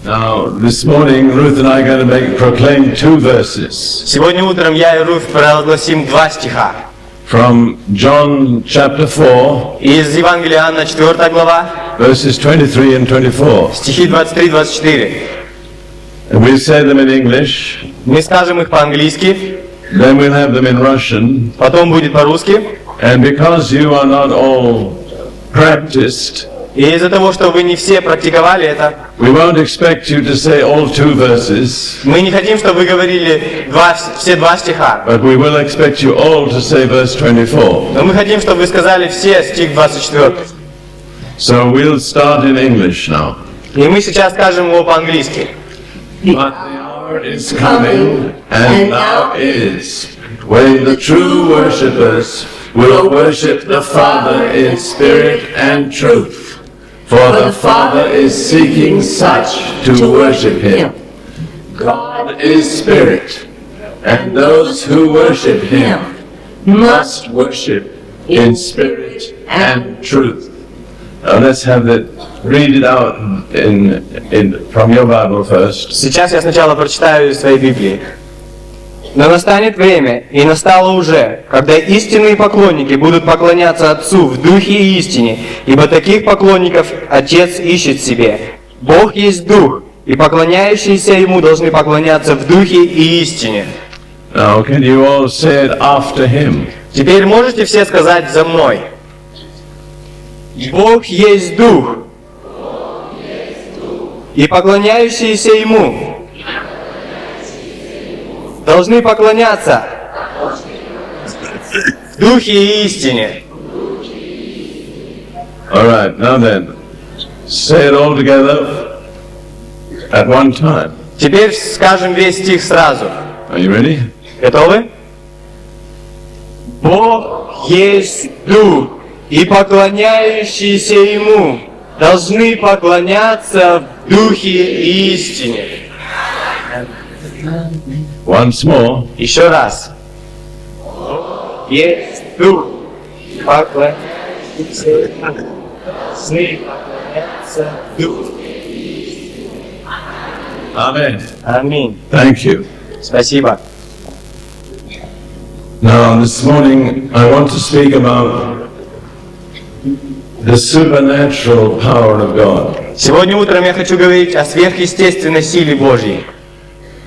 Now, this morning, Ruth and I are going to proclaim two verses Сегодня утром я и Руф провозгласим два стиха. from John chapter 4, Из Евангелия Иоанна, 4 глава, verses 23 and 24. стихи 23-24. And we'll say them in English, Мы скажем их по-английски, then we'll have them in Russian. потом будет по-русски. And because you are not all practiced, И из-за того, что вы не все практиковали это, we won't expect you to say all two verses, мы не хотим, чтобы вы говорили все два стиха. but we will expect you all to say verse 24. Но мы хотим, чтобы вы сказали все стих 24. So we'll start in English now. И мы сейчас скажем его по-английски. But the hour is coming, and now is, when the true worshippers will worship the Father in spirit and truth. For the Father is seeking such to worship Him. God is spirit, and those who worship Him must worship in spirit and truth. Now let's have that. Read it out from your Bible first. Сейчас я сначала прочитаю из своей Библии. Но настанет время, и настало уже, когда истинные поклонники будут поклоняться Отцу в Духе и истине, ибо таких поклонников Отец ищет себе. Бог есть Дух, и поклоняющиеся Ему должны поклоняться в Духе и истине. Now, can you all say it after him? Теперь можете все сказать за мной. Бог есть Дух, и поклоняющиеся Ему должны поклоняться в Духе и истине. All right, now then, say it all together at one time. Теперь скажем весь стих сразу. Are you ready? Готовы? Бог есть Дух, и поклоняющиеся Ему должны поклоняться в Духе и истине. Once more. Еще раз. Бог есть Дух, поклоняющиеся Ему должны поклоняться в Духе. Amen. Аминь. Thank you. Спасибо. Now, this morning, I want to speak about the supernatural power of God. Сегодня утром я хочу говорить о сверхъестественной силе Божьей.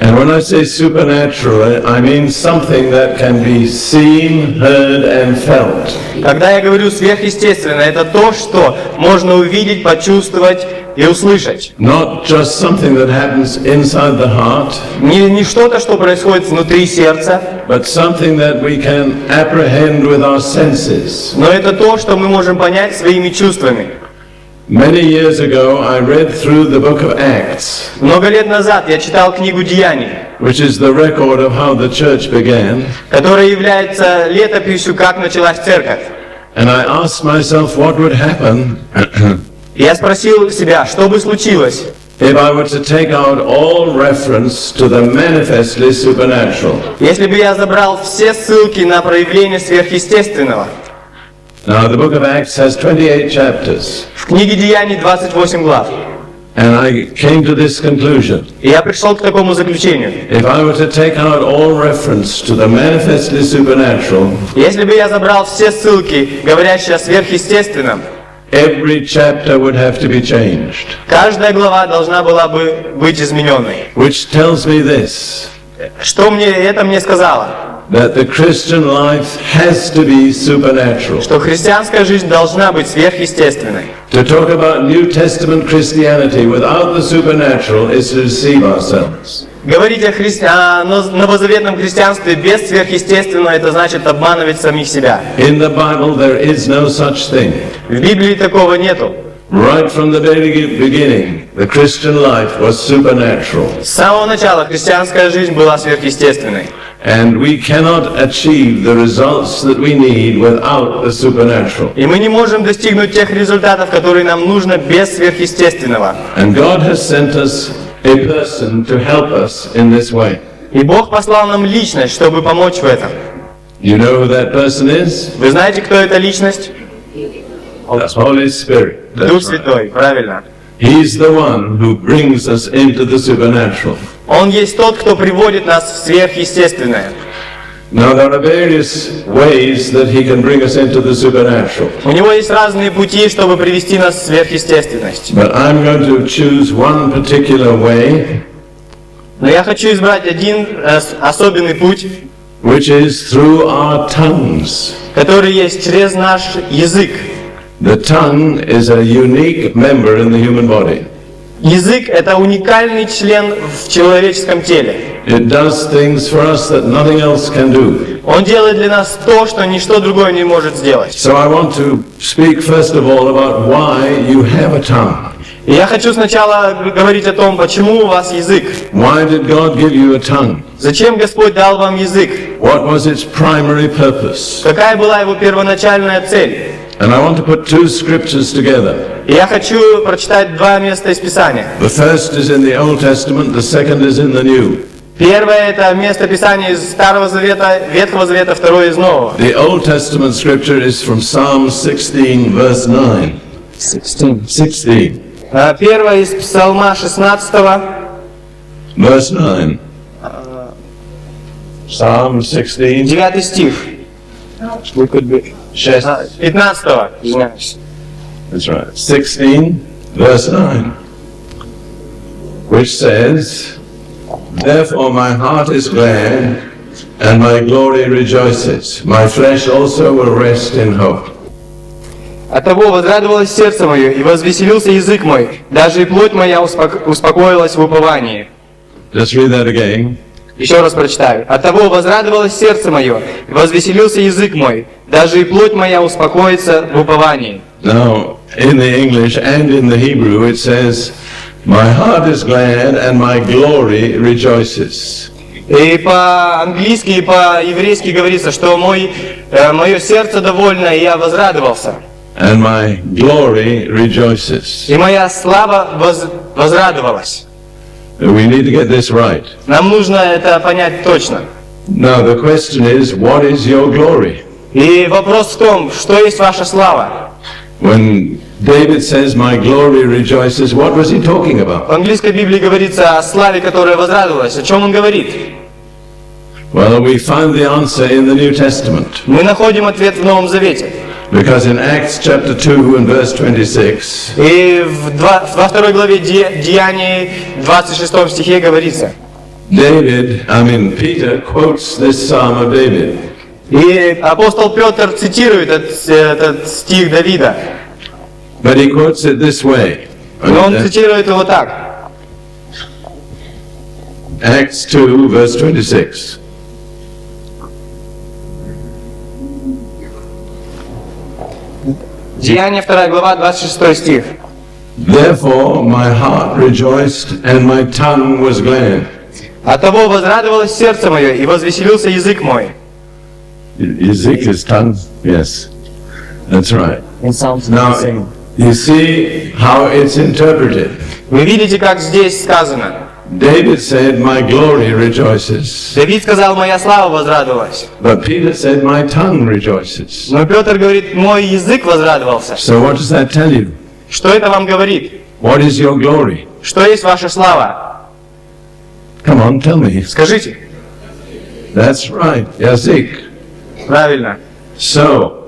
And when I say supernatural, I mean something that can be seen, heard, and felt. Когда я говорю сверхъестественно, это то, что можно увидеть, почувствовать и услышать. Not just something that happens inside the heart, Не что-то, что происходит внутри сердца, but something that we can apprehend with our senses. но это то, что мы можем понять своими чувствами. Many years ago, I read through the book of Acts, Много лет назад я читал книгу «Деяний», which is the record of how the church began, которая является летописью, как началась церковь. and I asked myself what would happen И я спросил себя, что бы случилось, if I were to take out all reference to the manifestly supernatural. если бы я забрал все ссылки на проявление сверхъестественного. Now, the book of Acts has 28 chapters, В книге «Деяний» 28 глав. and I came to this conclusion. И я пришел к такому заключению. If I were to take out all reference to the manifestly supernatural, Если бы я забрал все ссылки, говорящие о сверхъестественном, every chapter would have to be changed. каждая глава должна была бы быть измененной. Which tells me this, Что это мне сказало? that the Christian life has to be supernatural. Что христианская жизнь должна быть сверхъестественной. To talk about New Testament Christianity without the supernatural is to deceive ourselves. Говорить о новозаветном христианстве без сверхъестественного, это значит обманывать самих себя. In the Bible there is no such thing. В Библии такого нету. Right from the very beginning, the Christian life was supernatural. С самого начала христианская жизнь была сверхъестественной. And we cannot achieve the results that we need without the supernatural. И мы не можем достигнуть тех результатов, которые нам нужно без сверхъестественного. And God has sent us a person to help us in this way. И Бог послал нам личность, чтобы помочь в этом. You know who that person is? Вы знаете, кто эта личность? That's Holy Spirit. Дух Святой, правильно. He's the one who brings us into the supernatural. Он есть тот, кто приводит нас в сверхъестественное. Now there are various ways that he can bring us into the supernatural. У него есть разные пути, чтобы привести нас в сверхъестественность. But I'm going to choose one particular way, Но я хочу избрать один особенный путь, which is through our tongues. который есть через наш язык. The tongue is a unique member in the human body. Язык – это уникальный член в человеческом теле. It does things for us that nothing else can do. Он делает для нас то, что ничто другое не может сделать. So I want to speak first of all about why you have a tongue. И я хочу сначала говорить о том, почему у вас язык. Why did God give you a tongue? Зачем Господь дал вам язык? What was its primary purpose? Какая была его первоначальная цель? And I want to put two scriptures together. И я хочу прочитать два места из Писания. The first is in the Old Testament, the second is in the New. Первое – это место Писания из Старого Завета, Ветхого Завета, второе из Нового. The Old Testament scripture is from Psalm 16, verse 9. 16. Первое из Псалма 16, Verse 9. Psalm 16. 9 стих. 15, извиняюсь. That's right. 16, verse 9. Which says, Therefore my heart is glad, and my glory rejoices. My flesh also will rest in hope. Оттого возрадовалось сердце мое, и возвеселился язык мой, даже и плоть моя успокоилась в уповании. Just read that again. Еще раз прочитаю. Оттого возрадовалось сердце мое, и возвеселился язык мой, даже и плоть моя успокоится в уповании. Now, in the English and in the Hebrew it says, My heart is glad and my glory rejoices. И по-английски, и по-еврейски говорится, что мое сердце довольно, и я возрадовался. And my glory rejoices. И моя слава возрадовалась. We need to get this right. Нам нужно это понять точно. Now the question is, what is your glory? И вопрос в том, что есть ваша слава. When David says, My glory rejoices, what was he talking about? В английской Библии говорится о славе, которая возрадовалась. О чем он говорит? Well, we find the answer in the New Testament. Мы находим ответ в Новом Завете. Because in Acts chapter 2 and verse 26, И во второй главе Деяний, 26 стихе говорится. Peter quotes this Psalm of David. И апостол Петр цитирует этот стих Давида. But he quotes it this way. Но он цитирует его так. Acts 2, verse 26. Деяния 2 глава, 26 стих. Therefore my heart rejoiced and my tongue was glad. Оттого возрадовалось сердце мое, и возвеселился язык мой. Язык is tongue? Yes. That's right. Now, you see how it's interpreted. Вы видите, как здесь сказано. David said, My glory rejoices. Давид сказал, моя слава возрадовалась. But Peter said, My tongue rejoices. Но Петр говорит, мой язык возрадовался. So what does that tell you? Что это вам говорит? What is your glory? Что есть ваша слава? Come on, tell me. Скажите. That's right. Язык. Правильно. So,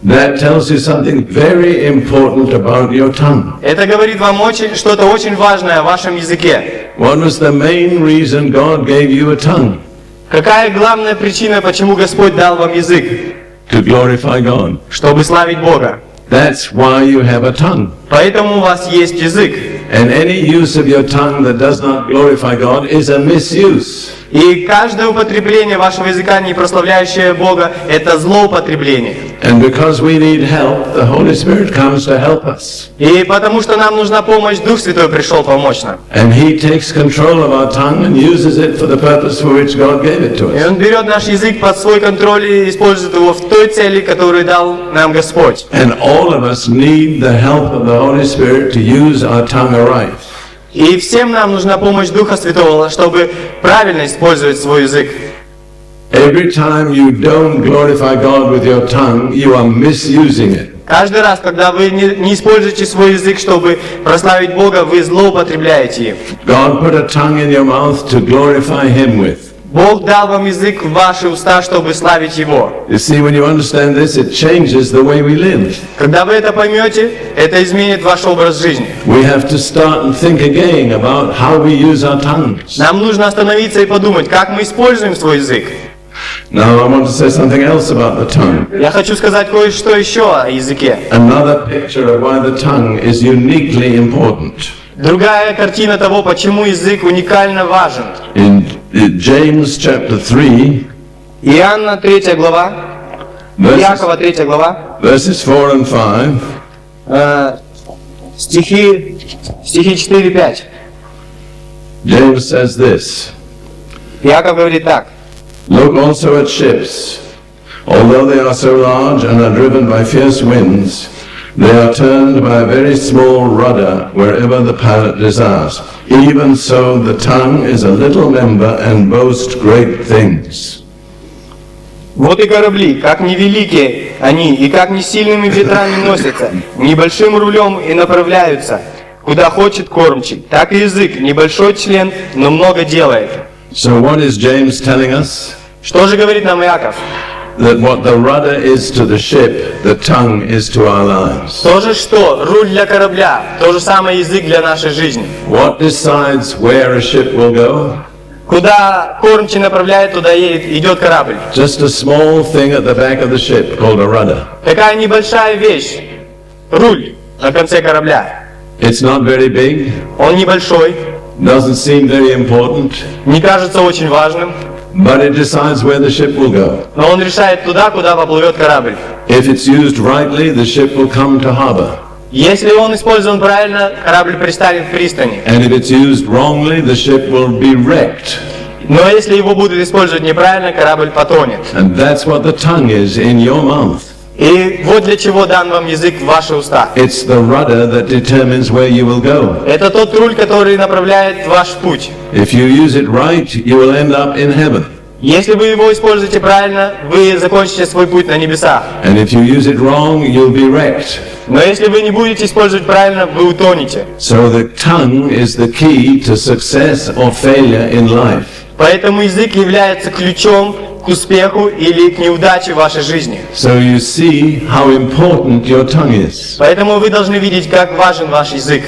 that tells you something very important about your tongue. Это говорит вам что-то очень важное о вашем языке. What was the main reason God gave you a tongue? Какая главная причина, почему Господь дал вам язык? To glorify God. Чтобы славить Бога. That's why you have a tongue. Поэтому у вас есть язык. And any use of your tongue that does not glorify God is a misuse. И каждое употребление вашего языка, не прославляющее Бога, это злоупотребление. And because we need help, the Holy Spirit comes to help us. И потому что нам нужна помощь, Дух Святой пришел помочь нам. And He takes control of our tongue and uses it for the purpose for which God gave it to И us. Он берет наш язык под свой контроль и использует его в той цели, которую дал нам Господь. And all of us need the help of the Holy Spirit to use our tongue aright. И всем нам нужна помощь Духа Святого, чтобы правильно использовать свой язык. Every time you don't glorify God with your tongue, you are misusing it. Каждый раз, когда вы не используете свой язык, чтобы прославить Бога, вы злоупотребляете им. God put a tongue in your mouth to glorify Him with. Бог дал вам язык в ваши уста, чтобы славить Его. You see, when you understand this, it changes the way we live. Когда вы это поймете, это изменит ваш образ жизни. We have to start and think again about how we use our tongues. Нам нужно остановиться и подумать, как мы используем свой язык. Now, I want to say something else about the tongue. Я хочу сказать кое-что еще о языке. Another picture of why the tongue is uniquely important. Другая картина того, почему язык уникально важен. In James chapter 3, Иоанна 3 глава, Иакова 3 глава, verses 4 and 5, стихи 4-5. James says this. Иаков говорит так. Look also at ships. Although they are so large and are driven by fierce winds, they are turned by a very small rudder wherever the pilot desires. Even so, the tongue is a little member and boasts great things. Вот и корабли, как невеликие они, и как не сильными ветрами носятся, небольшим рулем и направляются, куда хочет кормчий. Так и язык, небольшой член, но много делает. So what is James telling us? Что же говорит нам Иаков? That what the rudder is to the ship, the tongue is to our lives. То же что, руль для корабля, то же самое язык для нашей жизни. What decides where a ship will go? Куда кормчий направляет, туда идет корабль. Just a small thing at the back of the ship called a rudder. Такая небольшая вещь, руль на конце корабля. It's not very big, Он небольшой, doesn't seem very important, не кажется очень важным, but it decides where the ship will go. но он решает туда, куда поплывет корабль. If it's used rightly, the ship will come to harbor. Если он использован правильно, корабль пристанет в пристани. And if it's used wrongly, the ship will be wrecked. Но если его будут использовать неправильно, корабль потонет. And that's what the tongue is in your mouth. И вот для чего дан вам язык в ваши уста. It's the rudder that determines where you will go. Это тот руль, который направляет ваш путь. If you use it right, you will end up in heaven. Если вы его используете правильно, вы закончите свой путь на небесах. And if you use it wrong, you'll be wrecked. Но если вы не будете использовать правильно, вы утонете. So the tongue is the key to success or failure in life. Поэтому язык является ключом к успеху или к неудаче в вашей жизни. So you see how important your tongue is. Поэтому вы должны видеть, как важен ваш язык.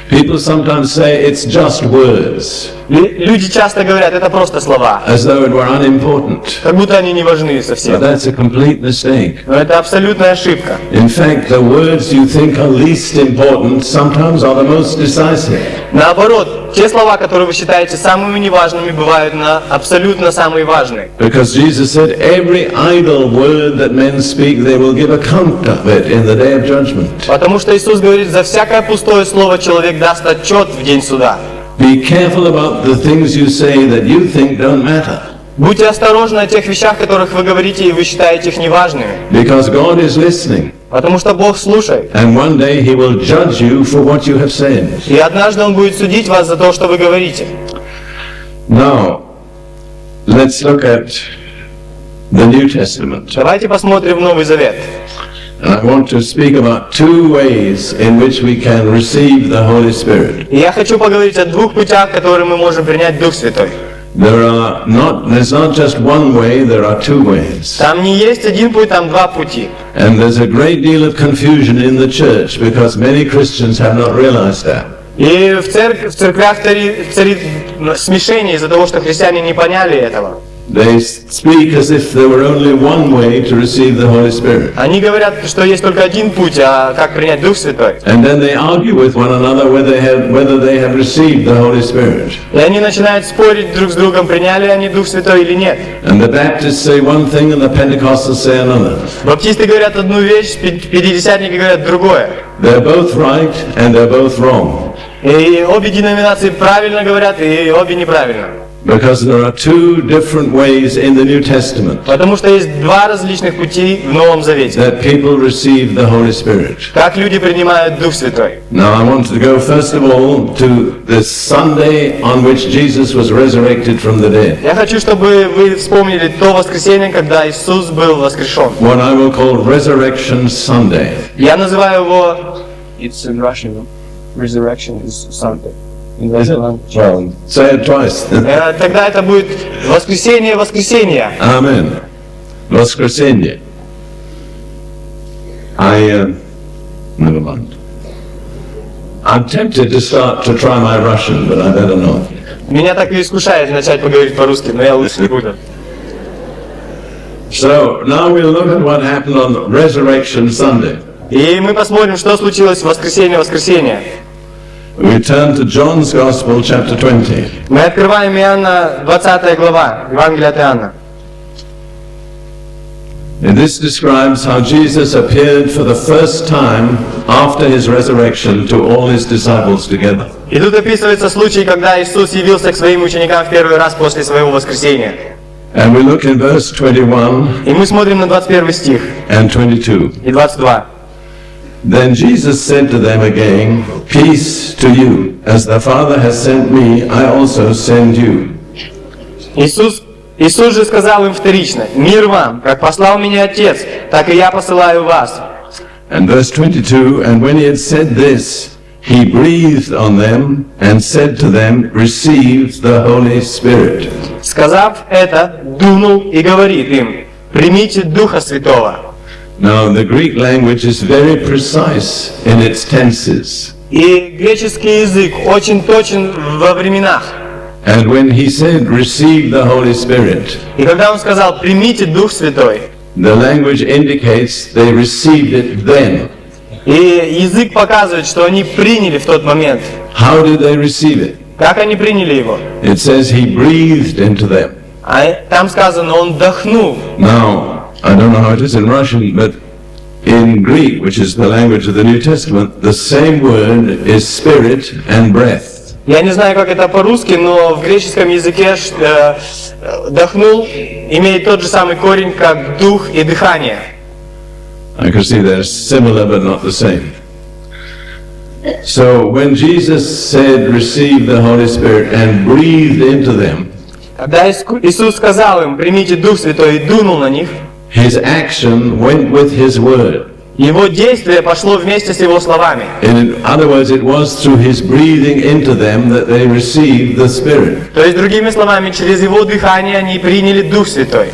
People sometimes say it's just words, Люди часто говорят, это просто слова, as though it were unimportant. как будто они не важны But совсем. that's a complete mistake. Но это абсолютная ошибка. In fact, the words you think are least important sometimes are the most decisive. Наоборот, те слова, которые вы считаете самыми неважными, бывают абсолютно самые важные. Because Jesus said, every idle word that men speak, they will give account of it in the day of judgment. Потому что Иисус говорит, за всякое пустое слово человек даст отчет в день суда. Be careful about the things you say that you think don't matter. Будьте осторожны о тех вещах, которых вы говорите, и вы считаете их неважными. Because God is listening. Потому что Бог слушает. And one day He will judge you for what you have said. И однажды Он будет судить вас за то, что вы говорите. Now, let's look at the New Testament. Давайте посмотрим Новый Завет. And I want to speak about two ways in which we can receive the Holy Spirit. И я хочу поговорить о двух путях, которые мы можем принять Дух Святой. There's not just one way, there are two ways. Там не есть один путь, там два пути. And there's a great deal of confusion in the church because many Christians have not realized that. И в церквях царит смешение из-за того, что христиане не поняли этого. They speak as if there were only one way to receive the Holy Spirit. Они говорят, что есть только один путь, а как принять Дух Святой. And then they argue with one another whether they have received the Holy Spirit. И они начинают спорить друг с другом, приняли они Дух Святой или нет. And the Baptists say one thing and the Pentecostals say another. Баптисты говорят одну вещь, пятидесятники говорят другое. They're both right and they're both wrong. И обе деноминации правильно говорят, и обе неправильно. Because there are two different ways in the New Testament Потому что есть два различных пути в Новом Завете. that people receive the Holy Spirit. Как люди принимают Дух Святой. Now I want to go first of all to the Sunday on which Jesus was resurrected from the dead. Я хочу, чтобы вы вспомнили то воскресенье, когда Иисус был воскрешен. What I will call Resurrection Sunday. Я называю его... It's in Russian. Resurrection is Sunday. In Russian language. Well, say it twice. Тогда это будет воскресенье, воскресенье. Amen. Воскресенье. Never mind. I'm tempted to start to try my Russian, but I better not. Меня так и искушает начать поговорить по-русски, но я лучше не буду. So now we'll look at what happened on Resurrection Sunday. И мы посмотрим, что случилось в воскресенье, воскресенье. We turn to John's Gospel, chapter 20. Мы открываем Иоанна 20 глава, Евангелие от Иоанна. And this describes how Jesus appeared for the first time after his resurrection to all his disciples together. И тут описывается случай, когда Иисус явился к своим ученикам в первый раз после своего воскресения. And we look in verse 21 И мы смотрим на 21 стих and 22. и 22. Then Jesus said to them again, Peace to you. As the Father has sent me, I also send you. Иисус же сказал им вторично: «Мир вам, как послал меня Отец, так и я посылаю вас». And verse 22, And when he had said this, he breathed on them and said to them, Receive the Holy Spirit. Сказав это, дунул и говорит им: «Примите Духа Святого». Now, the Greek language is very precise in its tenses. И греческий язык очень точен во временах. And when he said, Receive the Holy Spirit, И когда он сказал: «Примите Дух Святой», the language indicates they received it then. и язык показывает, что они приняли в тот момент. How did they receive it? Как они приняли его? It says he breathed into them. А там сказано, он вдохнул. Now, I don't know how it is in Russian, but in Greek, which is the language of the New Testament, the same word is spirit and breath. Я не знаю, как это по-русски, но в греческом языке «вдохнул» имеет тот же самый корень, как «дух» и «дыхание». I can see they're similar but not the same. So when Jesus said, Receive the Holy Spirit and breathed into them, Когда Иисус сказал им: «Примите Дух Святой», и дунул на них, his action went with his word. его действие пошло вместе с его словами. In other words, it was through his breathing into them that they received the Spirit. То есть, другими словами, через его дыхание они приняли Дух Святой.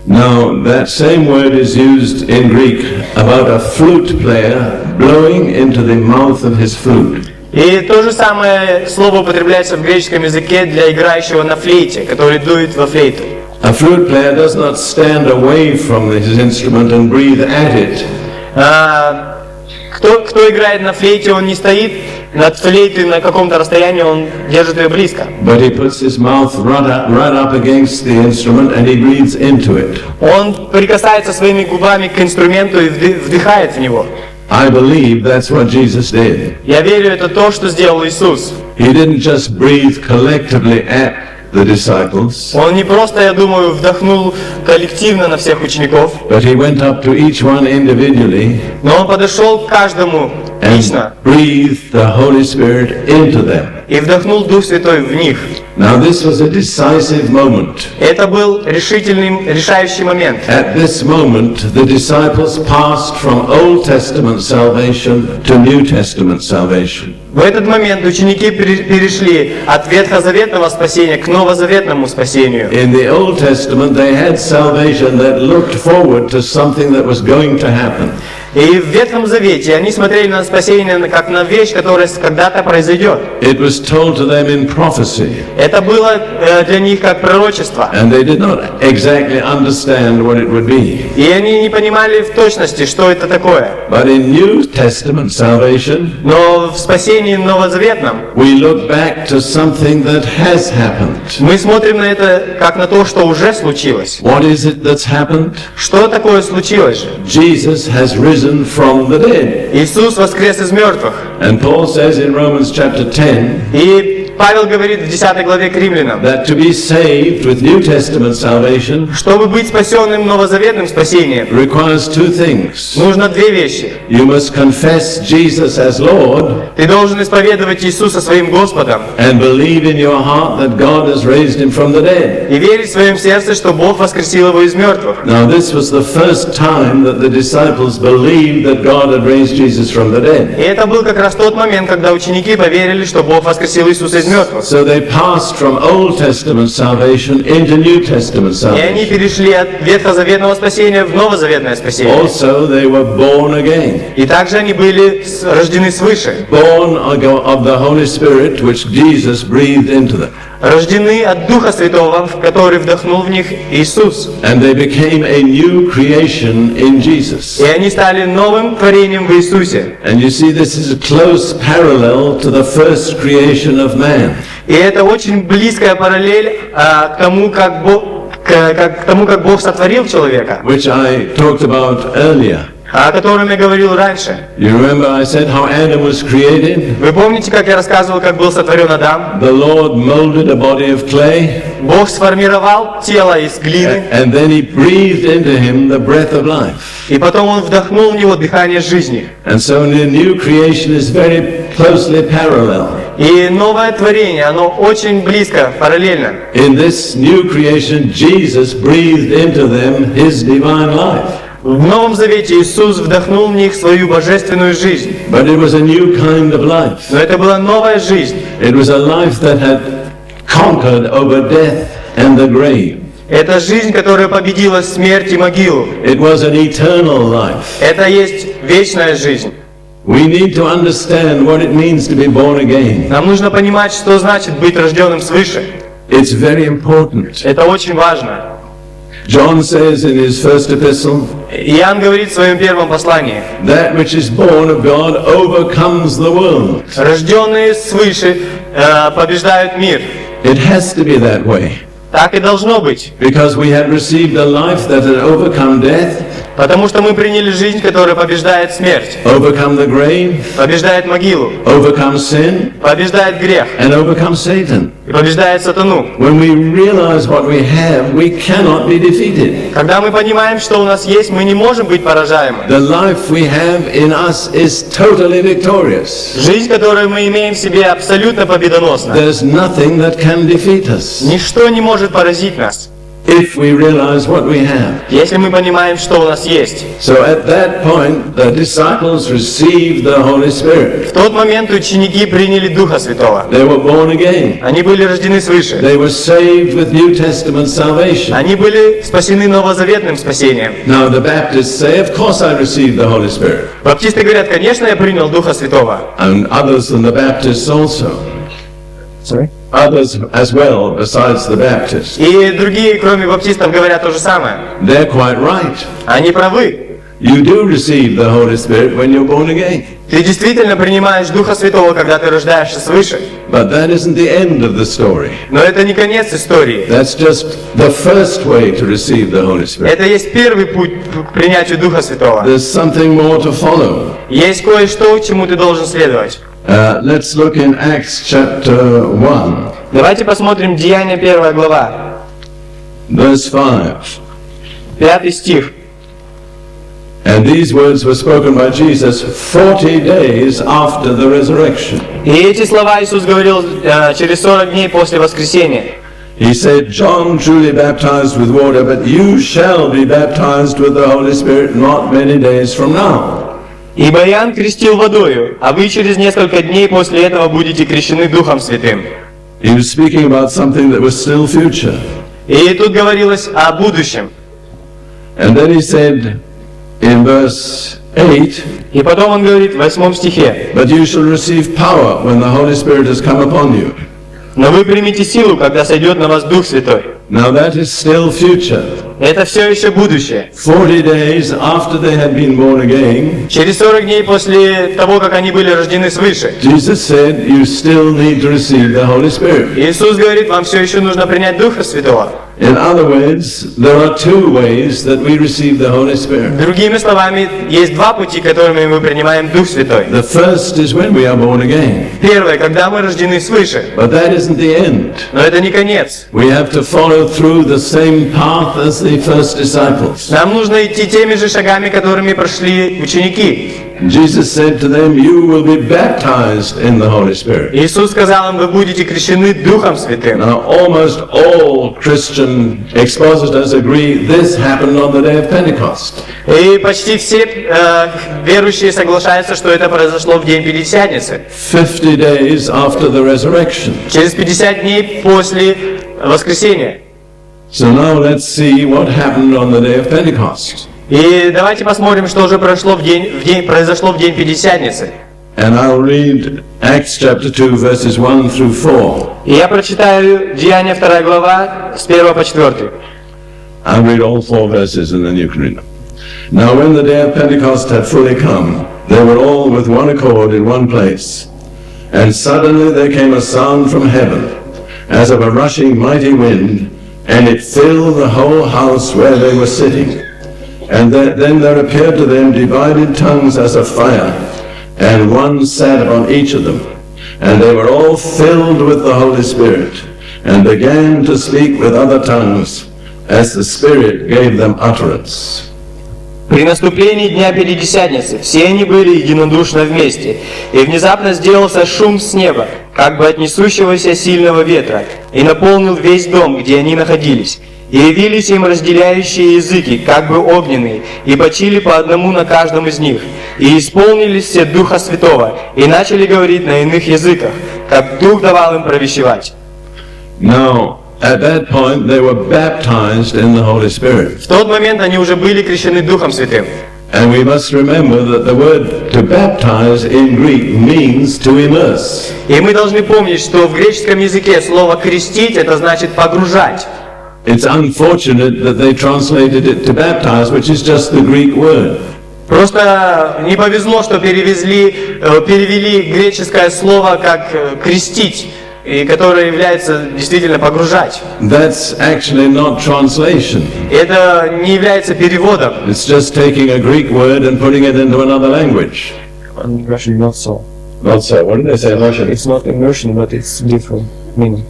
Now, that same word is used in Greek about a flute player blowing into the mouth of his flute. И то же самое слово употребляется в греческом языке для играющего на флейте, который дует во флейту. A flute player does not stand away from his instrument and breathe at it. Кто играет на флейте, он не стоит над флейтой на каком-то расстоянии, он держит ее близко. But he puts his mouth right up against the instrument and he breathes into it. Он прикасается своими губами к инструменту и вдыхает в него. I believe that's what Jesus did. Я верю, это то, что сделал Иисус. He didn't just breathe collectively at the disciples, Он не просто, я думаю, вдохнул коллективно на всех учеников, but he went up to each one individually но он подошел к каждому лично and breathed the Holy Spirit into them. и вдохнул Дух Святой в них. Now this was a decisive moment. Это был решающий момент. At this moment, the disciples passed from Old Testament salvation to New Testament salvation. В этот момент ученики перешли от ветхозаветного спасения к новозаветному спасению. In the Old Testament, they had salvation that looked forward to something that was going to happen. И в Ветхом Завете они смотрели на спасение как на вещь, которая когда-то произойдет. It was told to them in prophecy, Это было для них как пророчество. and they did not exactly understand what it would be. И они не понимали в точности, что это такое. But in New Testament salvation, Но в спасении новозаветном we look back to something that has happened. мы смотрим на это как на то, что уже случилось. What is it that's happened? Что такое случилось же? Jesus has risen from the dead. Иисус воскрес из мертвых. And Paul says in Romans chapter 10, И Павел говорит в 10 главе к Римлянам, that to be saved with New Testament salvation чтобы быть спасенным новозаветным спасением, requires two things. нужно две вещи. You must confess Jesus as Lord Ты должен исповедовать Иисуса своим Господом and believe in your heart that God has raised him from the dead. и верить в своем сердце, что Бог воскресил его из мертвых. Now this was the first time that the disciples believed that God had raised Jesus from the dead. И это был как раз тот момент, когда ученики поверили, что Бог воскресил Иисуса из мертвых. So they passed from Old Testament salvation into New Testament И они salvation. перешли от ветхозаветного спасения в новозаветное спасение. Also they were born again. И также они были рождены свыше, Born of the Holy Spirit which Jesus breathed into them. рождены от Духа Святого, который вдохнул в них Иисус. And they became a new creation in Jesus. И они стали новым творением в Иисусе. And you see, this is a close parallel to the first creation of man. И это очень близкая параллель к тому, как Бог сотворил человека, Which I talked about earlier. о котором я говорил раньше. You remember I said how Adam was created? Вы помните, как я рассказывал, как был сотворен Адам? The Lord molded a body of clay, Бог сформировал тело из глины, and then he breathed into him the breath of life. и потом Он вдохнул в него дыхание жизни. And so the new creation is very closely parallel. И новое творение, оно очень близко, параллельно. In this new creation, Jesus breathed into them his divine life. В Новом Завете Иисус вдохнул в них свою божественную жизнь. But it was a new kind of life. Но это была новая жизнь. It was a life that had conquered over death and the grave. Это жизнь, которая победила смерть и могилу. It was an eternal life. Это есть вечная жизнь. We need to understand what it means to be born again. Нам нужно понимать, что значит быть рожденным свыше. It's very important. Это очень важно. John says in his first epistle, Иоанн говорит в своем первом послании: that which is born of God overcomes the world. рожденные свыше побеждают мир. It has to be that way. Так и должно быть. Because we had received a life that had overcome death, Потому что мы приняли жизнь, которая побеждает смерть, overcome the grave, побеждает могилу, overcome sin, побеждает грех and overcome Satan. и побеждает сатану. When we realize what we have, we cannot be defeated. Когда мы понимаем, что у нас есть, мы не можем быть поражаемы. The life we have in us is totally victorious. Жизнь, которую мы имеем в себе, абсолютно победоносна. There's nothing that can defeat us Ничто не может поразить нас, if we realize what we have. если мы понимаем, что у нас есть. So at that point, the disciples received the Holy Spirit. В тот момент ученики приняли Духа Святого. They were born again. Они были рождены свыше. They were saved with New Testament salvation. Они были спасены новозаветным спасением. Now the Baptists say, of course I received the Holy Spirit. Баптисты говорят: конечно, я принял Духа Святого. And others than the Baptists also. Others as well, besides the Baptists. И другие, кроме баптистов, говорят то же самое. They're quite right. Они правы. You do receive the Holy Spirit when you're born again. Ты действительно принимаешь Духа Святого, когда ты рождаешься свыше. But that isn't the end of the story. Но это не конец истории. That's just the first way to receive the Holy Spirit. Это есть первый путь к принятию Духа Святого. There's something more to follow. Есть кое-что, чему ты должен следовать. Let's look in Acts chapter 1, Давайте посмотрим Деяния 1 глава, verse 5. 5 стих. And these words were spoken by Jesus 40 days after the resurrection. И эти слова Иисус говорил через 40 дней после воскресения. He said, John truly baptized with water, but you shall be baptized with the Holy Spirit not many days from now. Ибо Иоанн крестил водою, а вы через несколько дней после этого будете крещены Духом Святым. He was speaking about something that was still future. И тут говорилось о будущем. And then he said in verse 8, И потом он говорит в 8 стихе: but you shall receive power when the Holy Spirit has come upon you. «Но вы примите силу, когда сойдет на вас Дух Святой». Now that is still future. Это все еще будущее. 40 days after they had been born again, Через 40 дней после того, как они были рождены свыше, Jesus said, you still need to receive the Holy Spirit. Иисус говорит: вам все еще нужно принять Духа Святого. In other words, there are two ways that we receive the Holy Spirit. Другими словами, есть два пути, которыми мы принимаем Дух Святой. The first is when we are born again. Первое, когда мы рождены свыше. But that isn't the end. Но это не конец. We have to follow through the same path as the first disciples. Нам нужно идти теми же шагами, которыми прошли ученики. Jesus said to them, you will be baptized in the Holy Spirit. Иисус сказал им, вы будете крещены Духом Святым. Now, almost all Christian expositors agree this happened on the day of Pentecost. И почти все верующие соглашаются, что это произошло в день Пятидесятницы. 50 days after the resurrection. Через 50 дней после воскресения. So now let's see what happened on the day of Pentecost. И давайте посмотрим, что же произошло произошло в день Пятидесятницы. And I'll read Acts chapter 2 verses 1 through 4. И я прочитаю Деяния 2 глава с 1 по 4. I'll read all 4 verses and then you can read them. Now when the day of Pentecost had fully come, they were all with one accord in one place. And suddenly there came a sound from heaven, as of a rushing mighty wind, and it filled the whole house where they were sitting. And then there appeared to them divided tongues as of fire, and one sat upon each of them. And they were all filled with the Holy Spirit, and began to speak with other tongues, as the Spirit gave them utterance. При наступлении Дня Пятидесятницы все они были единодушно вместе, и внезапно сделался шум с неба, как бы от несущегося сильного ветра, и наполнил весь дом, где они находились. И явились им разделяющие языки, как бы огненные, и почили по одному на каждом из них. И исполнились все Духа Святого, и начали говорить на иных языках, как Дух давал им провещевать. Now, at that point, they were baptized in the Holy Spirit. В тот момент они уже были крещены Духом Святым. And we must remember that the word to baptize in Greek means to immerse. И мы должны помнить, что в греческом языке слово «крестить» это значит «погружать». It's unfortunate that they translated it to baptize, which is just the Greek word. Просто не повезло, что перевели греческое слово как «крестить», и которое является действительно «погружать». That's actually not translation. Это не является переводом. It's just taking a Greek word and putting it into another language. In Russian not so. Not so. What did they say in Russian? It's not immersion, but it's different meaning.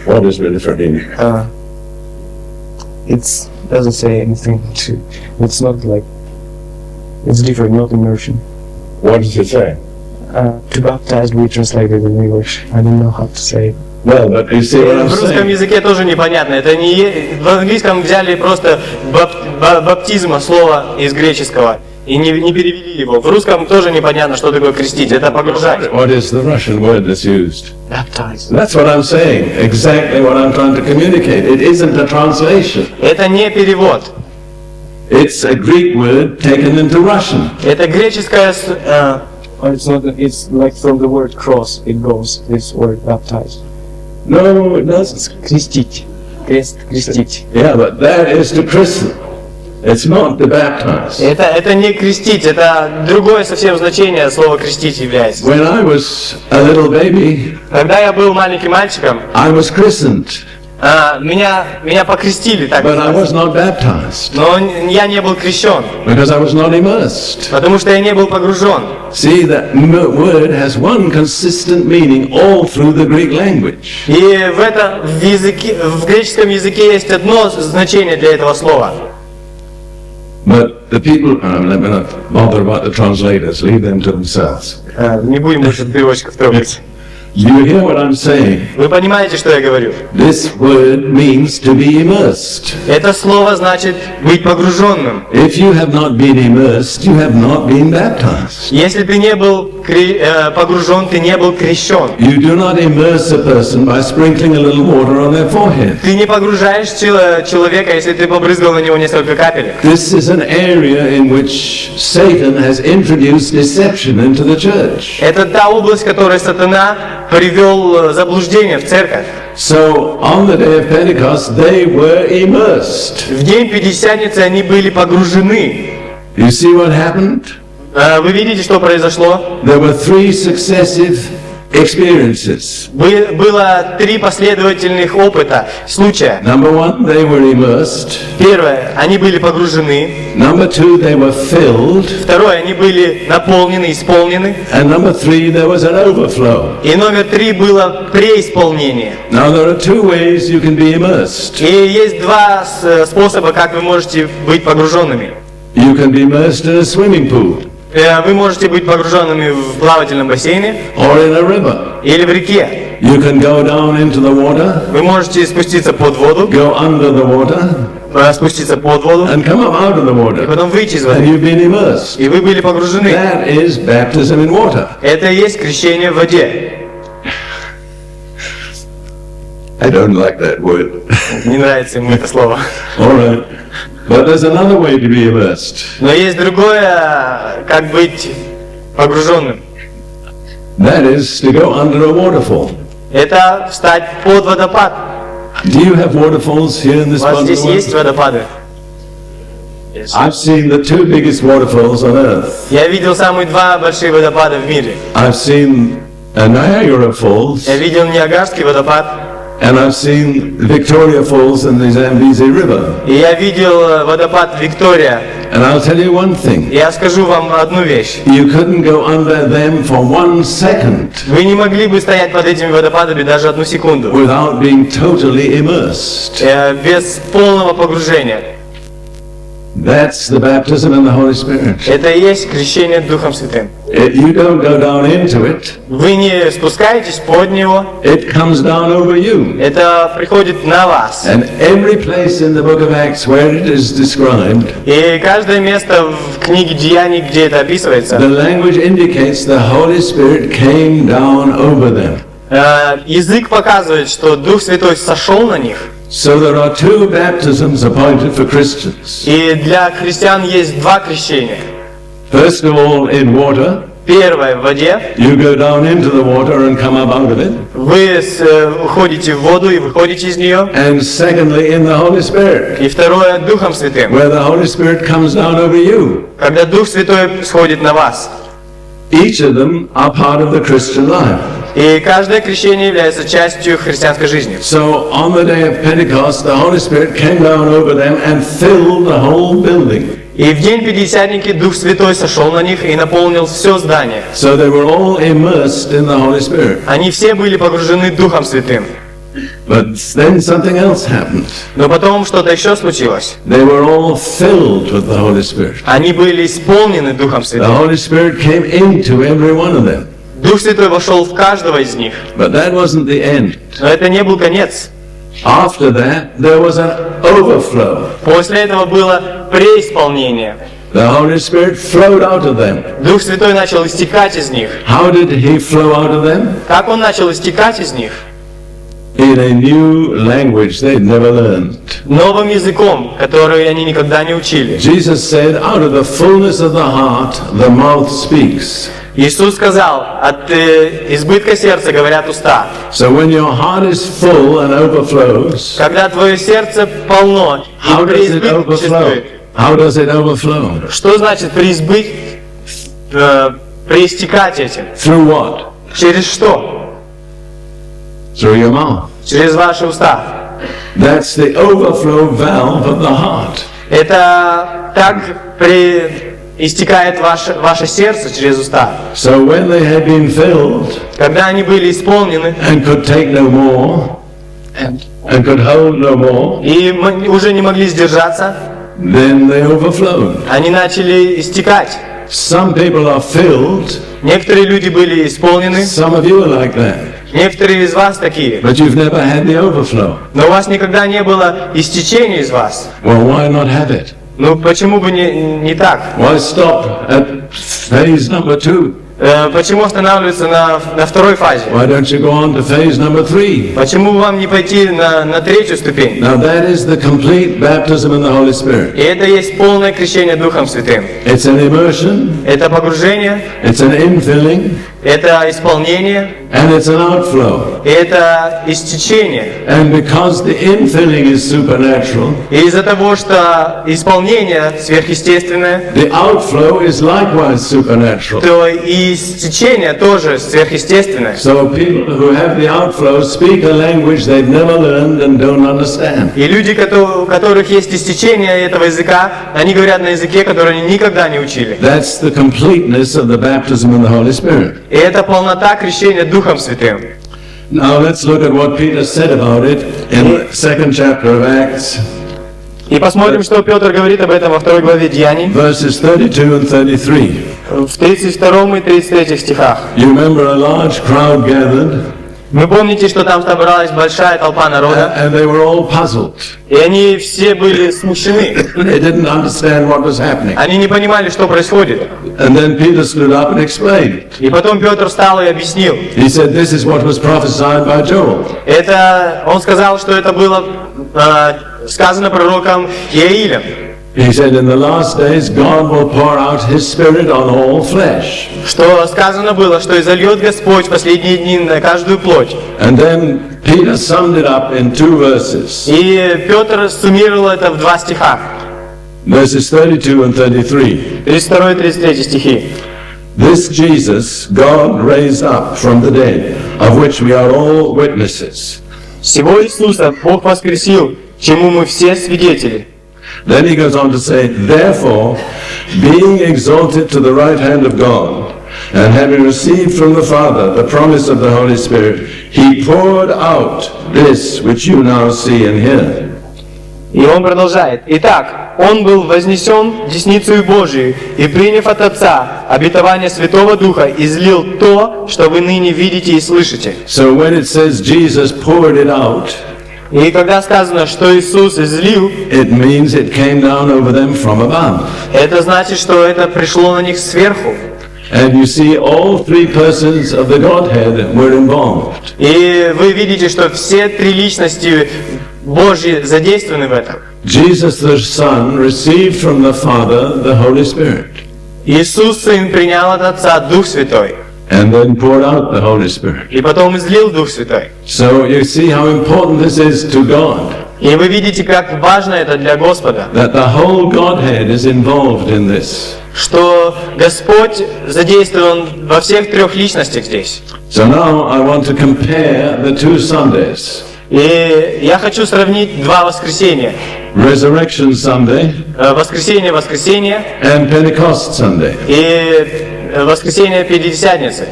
What is really different meaning? It doesn't say anything. It's not like it's different, not immersion. What does it say? To baptize we translated in English. I don't know how to say it. Well, but you see what I'm В русском saying? языке тоже непонятно. Это не в английском взяли просто баптизма слово из греческого и не перевели его. В русском тоже непонятно, что такое крестить. Это погружать. What is the Russian word that's used? Baptize. That's what I'm saying. Exactly what I'm trying to communicate. It isn't a translation. Это не перевод. It's a Greek word taken into Russian. Это греческое. It's not. It's like from the word cross. It goes this word baptize. No, it doesn't. Крестить. Крест, крестить. Yeah, but that is to christen. It's not to baptize. Это не крестить, это другое совсем значение слова крестить является. When I was a little baby, Когда я был маленьким мальчиком, I was christened, меня покрестили, так but I was сказать. not baptized Но я не был крещен, because I was not immersed. потому что я не был погружен. See, that word has one consistent meaning all through the Greek language. И в греческом языке есть одно значение для этого слова. But the people, let me not bother about the translators, leave them to themselves. Не будем больше переводчиков трогать. You hear what I'm saying? Вы понимаете, что я говорю? This word means to be immersed. Это слово значит быть погруженным. If you have not been immersed, you have not been baptized. Если ты не был погружен, ты не был крещен. You do not immerse a person by sprinkling a little water on their forehead. Ты не погружаешь человека, если ты побрызгал на него несколько капелек. This is an area in which Satan has introduced deception into the church. Это та область, в которой сатана привел заблуждение в церковь. So on the day of Pentecost, they were immersed. В день Пятидесятницы они были погружены. You see what happened? Вы видите, что произошло? There were 3 successive experiences. Было 3 последовательных опыта, случая. Number one, they were immersed. Первое, они были погружены. Number two, they were filled. Второе, они были наполнены, исполнены. And number three, there was an overflow. И номер 3 было преисполнение. Now there are 2 ways you can be immersed. И есть 2 способа, как вы можете быть погруженными. You can be immersed in a swimming pool Вы можете быть погруженными в плавательном бассейне or in a river. или в реке. You can go down into the water, Вы можете спуститься под воду, go under the water, спуститься под воду, and come up out of the и water. потом выйти из And воды. you've been immersed. И вы были погружены. That is baptism in water. Это и есть крещение в воде. I don't like that word. Не нравится ему это слово. All right. But there's another way to be immersed. Но есть другое, как быть погруженным. That is to go under a waterfall. Это встать под водопад. Do you have waterfalls here in У this вас part of здесь the есть world? водопады? I've seen the 2 biggest waterfalls on earth. Я видел самые 2 большие водопада в мире. I've seen Niagara Falls, Я видел Ниагарский водопад, and I've seen Victoria Falls in the Zambezi River. и я видел водопад Виктория. And I'll tell you one thing. Я скажу вам одну вещь. You couldn't go under them for 1 second Вы не могли бы стоять под этими водопадами даже 1 секунду without being totally immersed. без полного погружения. That's the baptism in the Holy Spirit. Это и есть крещение Духом Святым. You don't go down into it. Вы не спускаетесь под него, It comes down over you. это приходит на вас. And every place in the book of Acts where it is described, И каждое место в книге Деяний, где это описывается, the language indicates the Holy Spirit came down over them. язык показывает, что Дух Святой сошел на них. So there are 2 baptisms appointed for Christians. И для христиан есть 2 крещения. First of all, in water. Первое в воде. You go down into the water and come up out of it. Вы уходите в воду и выходите из нее. And secondly, in the Holy Spirit, И второе Духом Святым. where the Holy Spirit comes down over you. Когда Дух Святой сходит на вас. Each of them are part of the Christian life. И каждое крещение является частью христианской жизни. So on the day of Pentecost, the Holy Spirit came down over them and filled the whole building. И в день Пятидесятники Дух Святой сошел на них и наполнил все здание. So they were all immersed in the Holy Spirit. Они все были погружены Духом Святым. But then something else happened. Но потом что-то еще случилось. They were all filled with the Holy Spirit. Они были исполнены Духом The Святым. Holy Spirit came into every one of them. Дух Святой вошел в каждого из них. But that wasn't the end. Но это не был конец. After that, there was an overflow. После этого было преисполнение. The Holy Spirit flowed out of them. Дух Святой начал истекать из них. How did He flow out of them? Как Он начал истекать из них? In a new language they'd never learned. Новым языком, который они никогда не учили. Jesus said, out of the fullness of the heart, the mouth speaks. Иисус сказал, от избытка сердца говорят уста. So when your heart is full and overflows, Когда твое сердце полно how и does it overflow? преизбыточествует. How does it overflow? Что значит преистекать этим? Through what? Через что? Through your mouth. Через ваши уста. That's the overflow valve of the heart. Это так истекает ваше сердце через уста. So when they had been filled Когда они были исполнены and could take no more, and could hold no more, и уже не могли сдержаться, then they overflowed. они начали истекать. Some people are filled, Некоторые люди были исполнены, some of you are like that, некоторые из вас такие. but you've never had the overflow. Но у вас никогда не было истечения из вас. Well, why not have it? Ну почему бы не так? Why stop at phase number 2? Почему останавливаться на второй фазе? Why don't you go on to phase number 3? Почему вам не пойти на третью ступень? Now that is the complete baptism in the Holy Spirit. И это есть полное крещение Духом Святым. It's an immersion, Это погружение, it's an infilling, это исполнение, and it's an outflow. И это истечение. And because the infilling is supernatural, И из-за того, что исполнение сверхъестественное, the outflow is likewise supernatural. то и истечение тоже сверхъестественное. So people who have the outflow speak a language they've never learned and don't understand. И люди, у которых есть истечение этого языка, они говорят на языке, который они никогда не учили. That's the completeness of the baptism in the Holy Spirit. И это полнота крещения Духом Святым. Now let's look at what Peter said about it in the second chapter of Acts, И посмотрим, что Петр говорит об этом во 2 главе Деяний, verses 32 and 33. в 32 и 33 стихах. You remember a large crowd gathered, Вы помните, что там собралась большая толпа народа, and they were all puzzled. и они все были смущены. They didn't understand what was happening. Они не понимали, что происходит. And then Peter stood up and explained. И потом Петр встал и объяснил. He said, this is what was prophesied by Joel. Он сказал, что это было сказано пророком Иаилем. He said, in the last days, God will pour out His Spirit on all flesh. Что сказано было, что изольет Господь в последние дни на каждую плоть. And then Peter summed it up in 2 verses, И Петр суммировал это в 2 стиха. verses 32 and 33. 32 и 33 стихи. This Jesus God raised up from the dead, of which we are all witnesses. Сего Иисуса Бог воскресил, чему мы все свидетели. Then he goes on to say, therefore, being exalted to the right hand of God, and having received from the Father the promise of the Holy Spirit, he poured out this which you now see and hear. И он продолжает. Итак, он был вознесен десницею Божией, и, приняв от Отца обетование Святого Духа, излил то, что вы ныне видите и слышите. So when it says Jesus poured it out, И когда сказано, что Иисус излил, it means it came down over them from above. это значит, что это пришло на них сверху. And you see all 3 persons of the Godhead were involved. И вы видите, что все 3 личности Божьи задействованы в этом. Jesus the Son received from the Father the Holy Spirit, Иисус Сын принял от Отца Дух Святой, and then poured out the Holy Spirit. и потом излил Дух Святой. So you see how important this is to God, И вы видите, как важно это для Господа, that the whole Godhead is involved in this. что Господь задействован во всех 3 личностях здесь. So now I want to compare the 2 Sundays, И я хочу сравнить 2 воскресения. Resurrection Sunday Воскресенье and Pentecost Sunday. и воскресенье Пятидесятницы.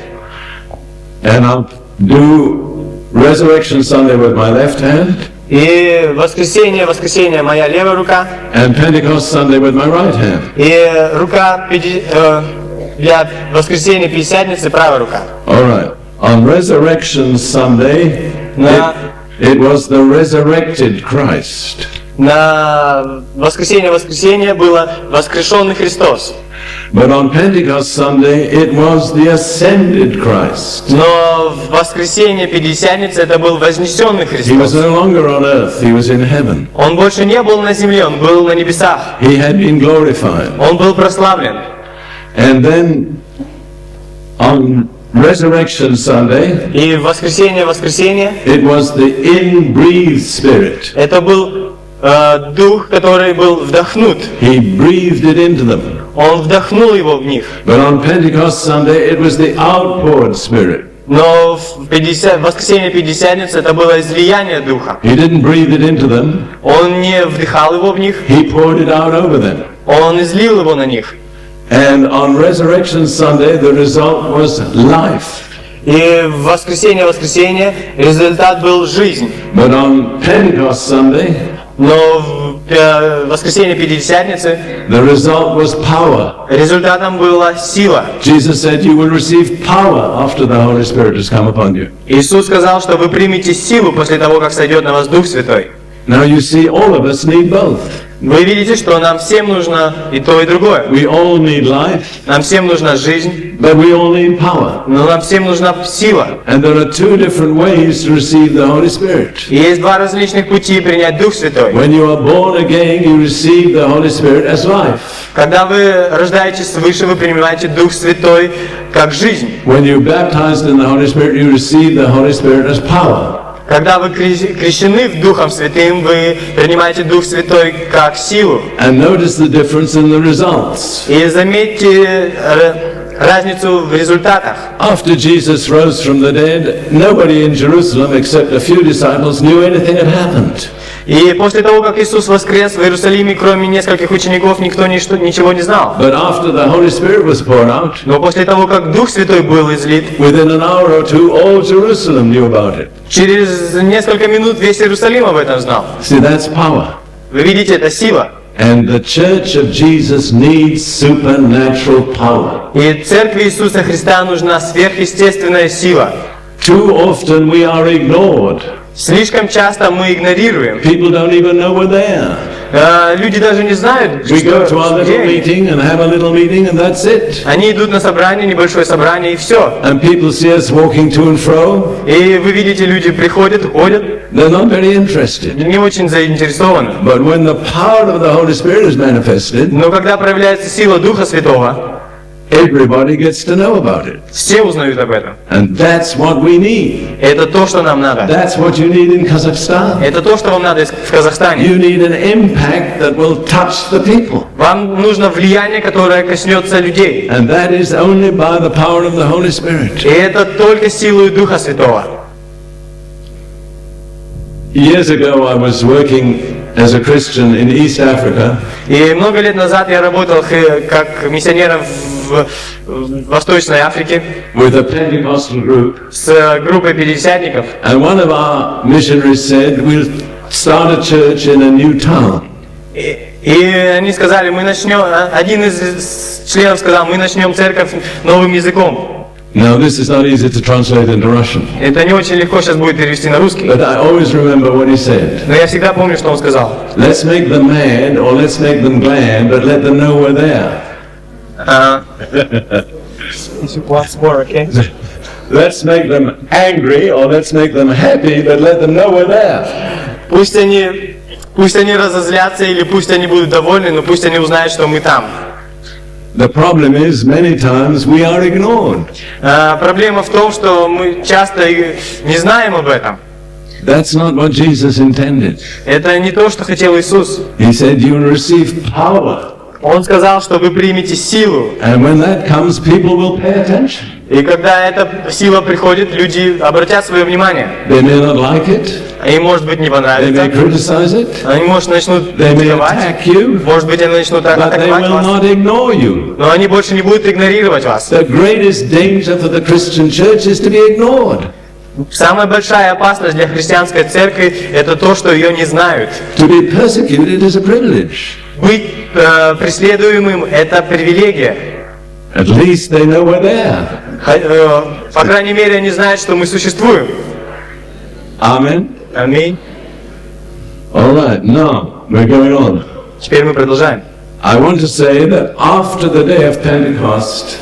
And I'll do Resurrection Sunday with my left hand, И воскресенье моя левая рука, and Pentecost Sunday with my right hand. и рука для воскресенья Пятидесятницы правая рука. All right. On Resurrection Sunday, На, it was the resurrected Christ. на воскресенье было воскрешенный Христос. But on Pentecost Sunday, it was the ascended Christ. Но в воскресенье Пятидесятницы это был вознесенный He was Христос. no longer on earth, he was in heaven. Он больше не был на земле, он был на небесах. He had been glorified. Он был прославлен. And then on Resurrection Sunday, И в воскресенье it was the inbreathed Spirit. это был Дух, который был вдохнут. He breathed it into them. Он вдохнул его в них. But on Pentecost Sunday, it was the outpoured Spirit. Но в воскресенье Пятидесятницы это было излияние Духа. He didn't breathe it into them, Он не вдыхал его в них, he poured it out over them. он излил его на них. And on Resurrection Sunday, the result was life. И в воскресенье результат был жизнь. But on Pentecost Sunday, Но в воскресенье Пятидесятницы the result was power. результатом была сила. Jesus said, you will receive power after the Holy Spirit has come upon you. Иисус сказал, что вы примете силу после того, как сойдет на вас Дух Святой. Now you see, all of us need both. Вы видите, что нам всем нужно и то, и другое. We all need life, Нам всем нужна жизнь, but we all need power. но нам всем нужна сила. And there are two different ways to receive the Holy Spirit. И есть два различных пути принять Дух Святой. When you are born again, you receive the Holy Spirit as life. Когда вы рождаетесь свыше, вы принимаете Дух Святой как жизнь. When you're baptized in the Holy Spirit, you receive the Holy Spirit as power. Когда вы крещены в Духом Святым, вы принимаете Дух Святой как силу. And notice the difference in the results. И заметьте разницу в результатах. After Jesus rose from the dead, nobody in Jerusalem except a few disciples knew anything had happened. И после того, как Иисус воскрес в Иерусалиме, кроме нескольких учеников, никто ничего не знал. But after the Holy Spirit was poured out, Но после того, как Дух Святой был излит, within an hour or two, all Jerusalem knew about it. через несколько минут весь Иерусалим об этом знал. See, that's power. Вы видите, это сила. And the Church of Jesus needs supernatural power. И Церкви Иисуса Христа нужна сверхъестественная сила. Too often we are ignored. Слишком часто мы игнорируем. People don't even know we're there. Люди даже не знают, We go to что our little где они. meeting and have a little meeting and that's it. Они идут на собрание, небольшое собрание, и все. And people see us walking to and fro. И вы видите, люди приходят, ходят, They're not very interested. не очень заинтересованы. But when the power of the Holy Spirit is manifested, Но когда проявляется сила Духа Святого, everybody gets to know about it. все узнают об этом. And that's what we need. Это то, что нам надо. That's what you need in Kazakhstan. Это то, что вам надо в Казахстане. You need an impact that will touch the people. Вам нужно влияние, которое коснется людей. And that is only by the power of the Holy Spirit. И это только силой Духа Святого. Years ago I was working as a Christian in East Africa. И много лет назад я работал как миссионером в Восточной Африке With a Pentecostal group. с группой пятидесятников. And one of our missionaries said, we'll start a church in a new town. И они сказали, мы начнем, один из членов сказал, мы начнем церковь новым языком. Now this is not easy to translate into Russian. Это не очень легко сейчас будет перевести на русский. But I always remember what he said. Но я всегда помню, что он сказал. Let's make them mad or let's make them glad, but let them know we're there. Let's make them angry or let's make them happy, but let them know we're there. Пусть они разозлятся или пусть они будут довольны, но пусть они узнают, что мы там. The problem is many times we are ignored. Проблема в том, что мы часто не знаем об этом. That's not what Jesus intended. Это не то, что хотел Иисус. He said you will receive power. Он сказал, что вы примете силу. And when that comes, people will pay attention. И когда эта сила приходит, люди обратят свое внимание. They may not like it. Им, может быть, не They may понравится. criticize it. Они, может, начнут They may критиковать. attack you. Может быть, они начнут But they атаковать will вас. not ignore you. Но они больше не будут игнорировать вас. The greatest danger for the Christian church is to be ignored. Самая большая опасность для христианской церкви – это то, что ее не знают. To be persecuted is a privilege. Быть преследуемым – это привилегия. At least they know we're there. По крайней мере, они знают, что мы существуем. Amen. Аминь. All right, now we're going on. Теперь мы продолжаем. I want to say that after the day of Pentecost,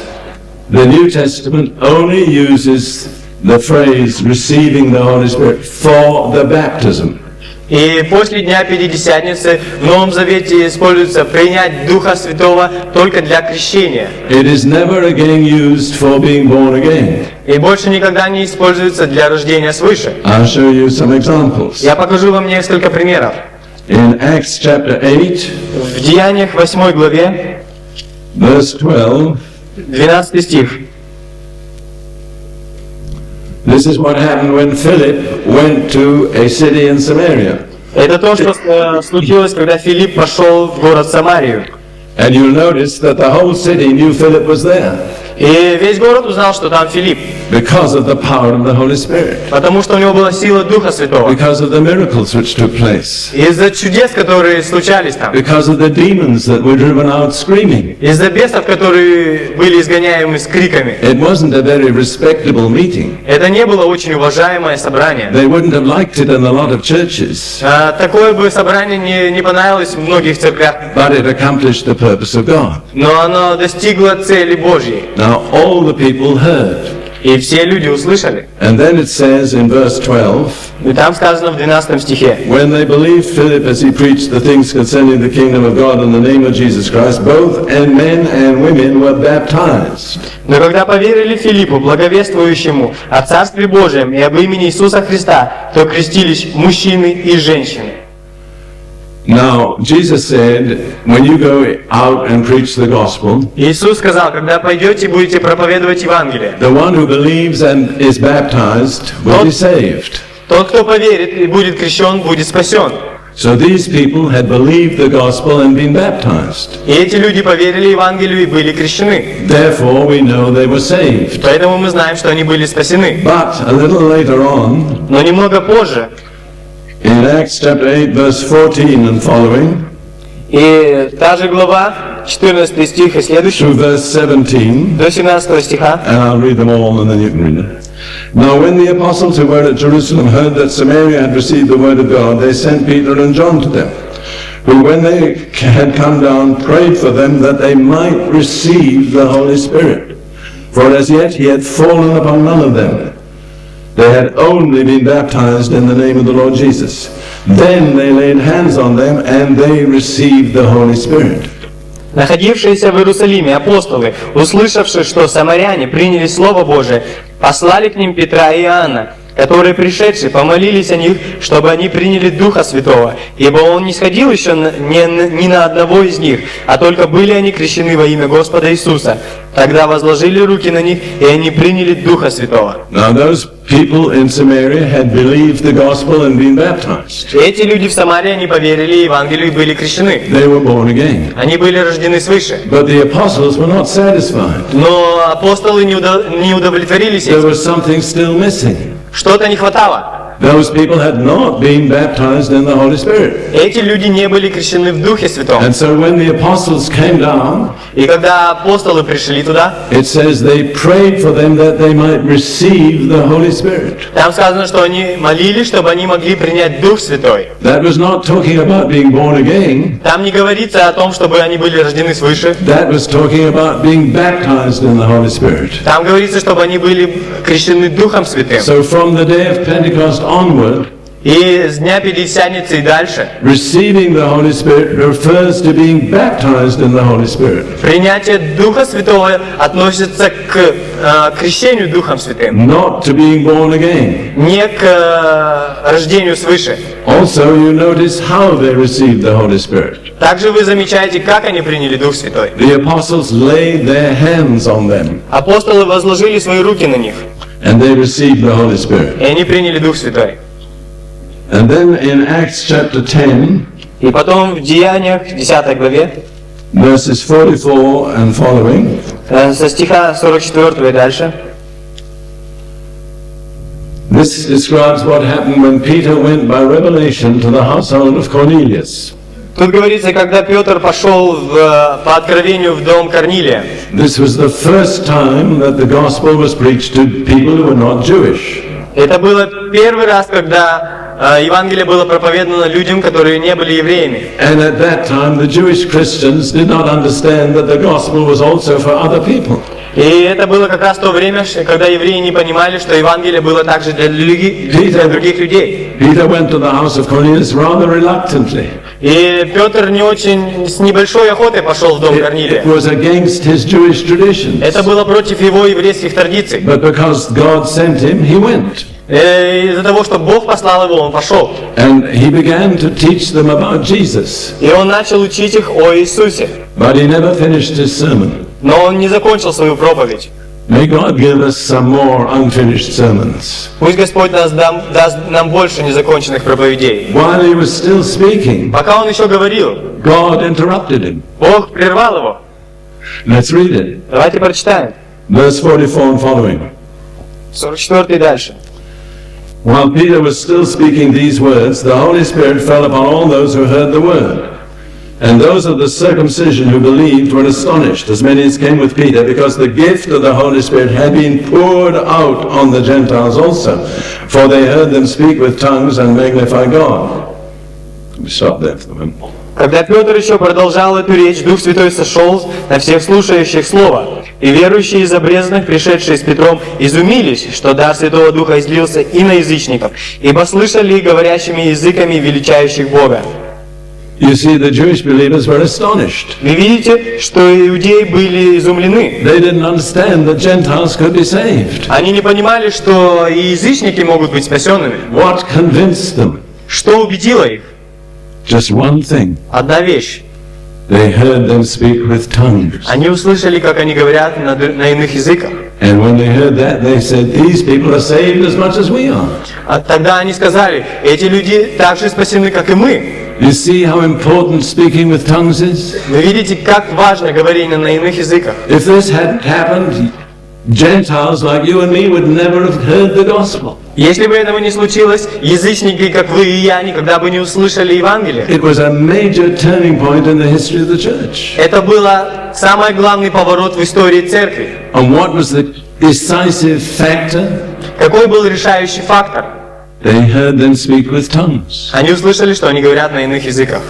the New Testament only uses the phrase receiving the Holy Spirit for the baptism. И после Дня Пятидесятницы в Новом Завете используется принять Духа Святого только для крещения. It is never again used for being born again. И больше никогда не используется для рождения свыше. I'll show you some examples. Я покажу вам несколько примеров. In Acts chapter 8, В Деяниях 8 главе, verse 12, 12 стих. this is what happened when Philip went to a city in Samaria. Это то, что случилось, когда Филипп пошел в город Самарию. And you'll notice that the whole city knew Philip was there. И весь город узнал, что там Филипп. Because of the power of the Holy Spirit. Потому что у него была сила Духа Святого. Because of the miracles which took place. Из-за чудес, которые случались там. Because of the demons that were driven out screaming. Из-за бесов, которые были изгоняемы с криками. It wasn't a very respectable meeting. Это не было очень уважаемое собрание. They wouldn't have liked it in a lot of churches. Такое бы собрание не понравилось в многих церквях. But it accomplished the purpose of God. Но оно достигло цели Божьей. Now all the people heard. И все люди услышали. And then it says in verse 12, И там сказано в 12 стихе. when they believed Philip as he preached the things concerning the kingdom of God in the name of Jesus Christ, both men and women were baptized. Но когда поверили Филиппу, благовествующему о Царстве Божьем и об имени Иисуса Христа, то крестились мужчины и женщины. Now, Jesus said, when you go out and preach the gospel, Иисус сказал, когда пойдете, будете проповедовать Евангелие. the one who believes and is baptized will be saved. Тот, кто поверит и будет крещен, будет спасен. So these people had believed the gospel and been baptized. И эти люди поверили Евангелию и были крещены. Therefore, we know they were saved. Поэтому мы знаем, что они были спасены. But a little later on, Но немного позже, in Acts chapter 8, verse 14 and following, и та же глава, 14 стих и следующий, through verse 17, до 17 стиха, and I'll read them all and then you can read it. Now when the apostles who were at Jerusalem heard that Samaria had received the word of God, they sent Peter and John to them, who when they had come down prayed for them that they might receive the Holy Spirit. For as yet he had fallen upon none of them. They had only been baptized in the name of the Lord Jesus. Then they laid hands on them and they received the Holy Spirit. Находившиеся в Иерусалиме апостолы, услышавши, что самаряне приняли Слово Божие, послали к ним Петра и Иоанна, которые, пришедшие, помолились о них, чтобы они приняли Духа Святого, ибо Он не сходил еще ни на одного из них, а только были они крещены во имя Господа Иисуса. Тогда возложили руки на них, и они приняли Духа Святого. Now those people in Samaria had believed the gospel and been baptized. Эти люди в Самарии, они поверили Евангелию и были крещены. They were born again. Они были рождены свыше. But the apostles were not satisfied. Но апостолы не удовлетворились There этим. was something still missing. Что-то не хватало. Those people had not been baptized in the Holy Spirit. Эти люди не были крещены в Духе Святом. And so when the apostles came down, И когда апостолы пришли туда, it says they prayed for them that they might receive the Holy Spirit. там сказано, что они молились, чтобы они могли принять Дух Святой. That was not talking about being born again. Там не говорится о том, чтобы они были рождены свыше. That was talking about being baptized in the Holy Spirit. Там говорится, чтобы они были крещены Духом Святым. So from the day of Pentecost onward, И с дня Пятидесятницы и дальше receiving the Holy Spirit refers to being baptized in the Holy Spirit. принятие Духа Святого относится к крещению Духом Святым, Not to being born again. не к рождению свыше. Also, you notice how they received the Holy Spirit. Также вы замечаете, как они приняли Дух Святой. The apostles laid their hands on them, Апостолы возложили свои руки на них, and they received the Holy Spirit. и они приняли Дух Святой. And then in Acts chapter 10, И потом в Деяниях, 10 главе, verses 44 and following, со стиха 44 и дальше, this describes what happened when Peter went by revelation to the household of Cornelius. тут говорится, когда Петр пошел по откровению в дом Корнилия. This was the first time that the gospel was preached to people who were not Jewish. Это было первый раз, когда Евангелие было проповедано людям, которые не были евреями. And at that time, the Jewish Christians did not understand that the gospel was also for other people. И это было как раз то время, когда евреи не понимали, что Евангелие было также для других людей. Peter went to the house of Cornelius rather reluctantly. И Петр не очень, с небольшой охотой пошел в дом Корнилия. It was against his Jewish traditions. Это было против его еврейских традиций. But because God sent him, he went. Из-за того, что Бог послал его, он пошел. And he began to teach them about Jesus. И он начал учить их о Иисусе. But he never finished his sermon. Но он не закончил свою проповедь. May God give us some more unfinished sermons. Пусть Господь даст нам больше незаконченных проповедей. While he was still speaking, Пока он еще говорил, God interrupted him. Бог прервал его. Let's read it. Давайте прочитаем. Verse 44 and following. 44 дальше. While Peter was still speaking these words, the Holy Spirit fell upon all those who heard the word. And those of the circumcision who believed were astonished, as many as came with Peter, because the gift of the Holy Spirit had been poured out on the Gentiles also, for they heard them speak with tongues and magnify God. We stop there for the moment. Когда Петр еще продолжал эту речь, Дух Святой сошел на всех слушающих Слово. И верующие из обрезанных, пришедшие с Петром, изумились, что дар Святого Духа излился и на язычников, ибо слышали говорящими языками величающих Бога. You see, the Jewish believers were astonished. Вы видите, что иудеи были изумлены. They didn't understand that Gentiles could be saved. Они не понимали, что и язычники могут быть спасенными. What convinced them? Что убедило их? Just one thing. Одна вещь. They heard them speak with tongues. Они услышали, как они говорят на иных языках. And when they heard that, they said, these people are saved as much as we are. А тогда они сказали, эти люди так же спасены, как и мы. You see how important speaking with tongues is? Вы видите, как важно говорение на иных языках. If this hadn't happened, Gentiles like you and me would never have heard the gospel. Если бы этого не случилось, язычники, как вы и я, никогда бы не услышали Евангелие. It was a major turning point in the history of the church. Это был самый главный поворот в истории церкви. And what was the decisive factor? Какой был решающий фактор? They heard them speak with tongues. Они услышали, что они говорят на иных языках.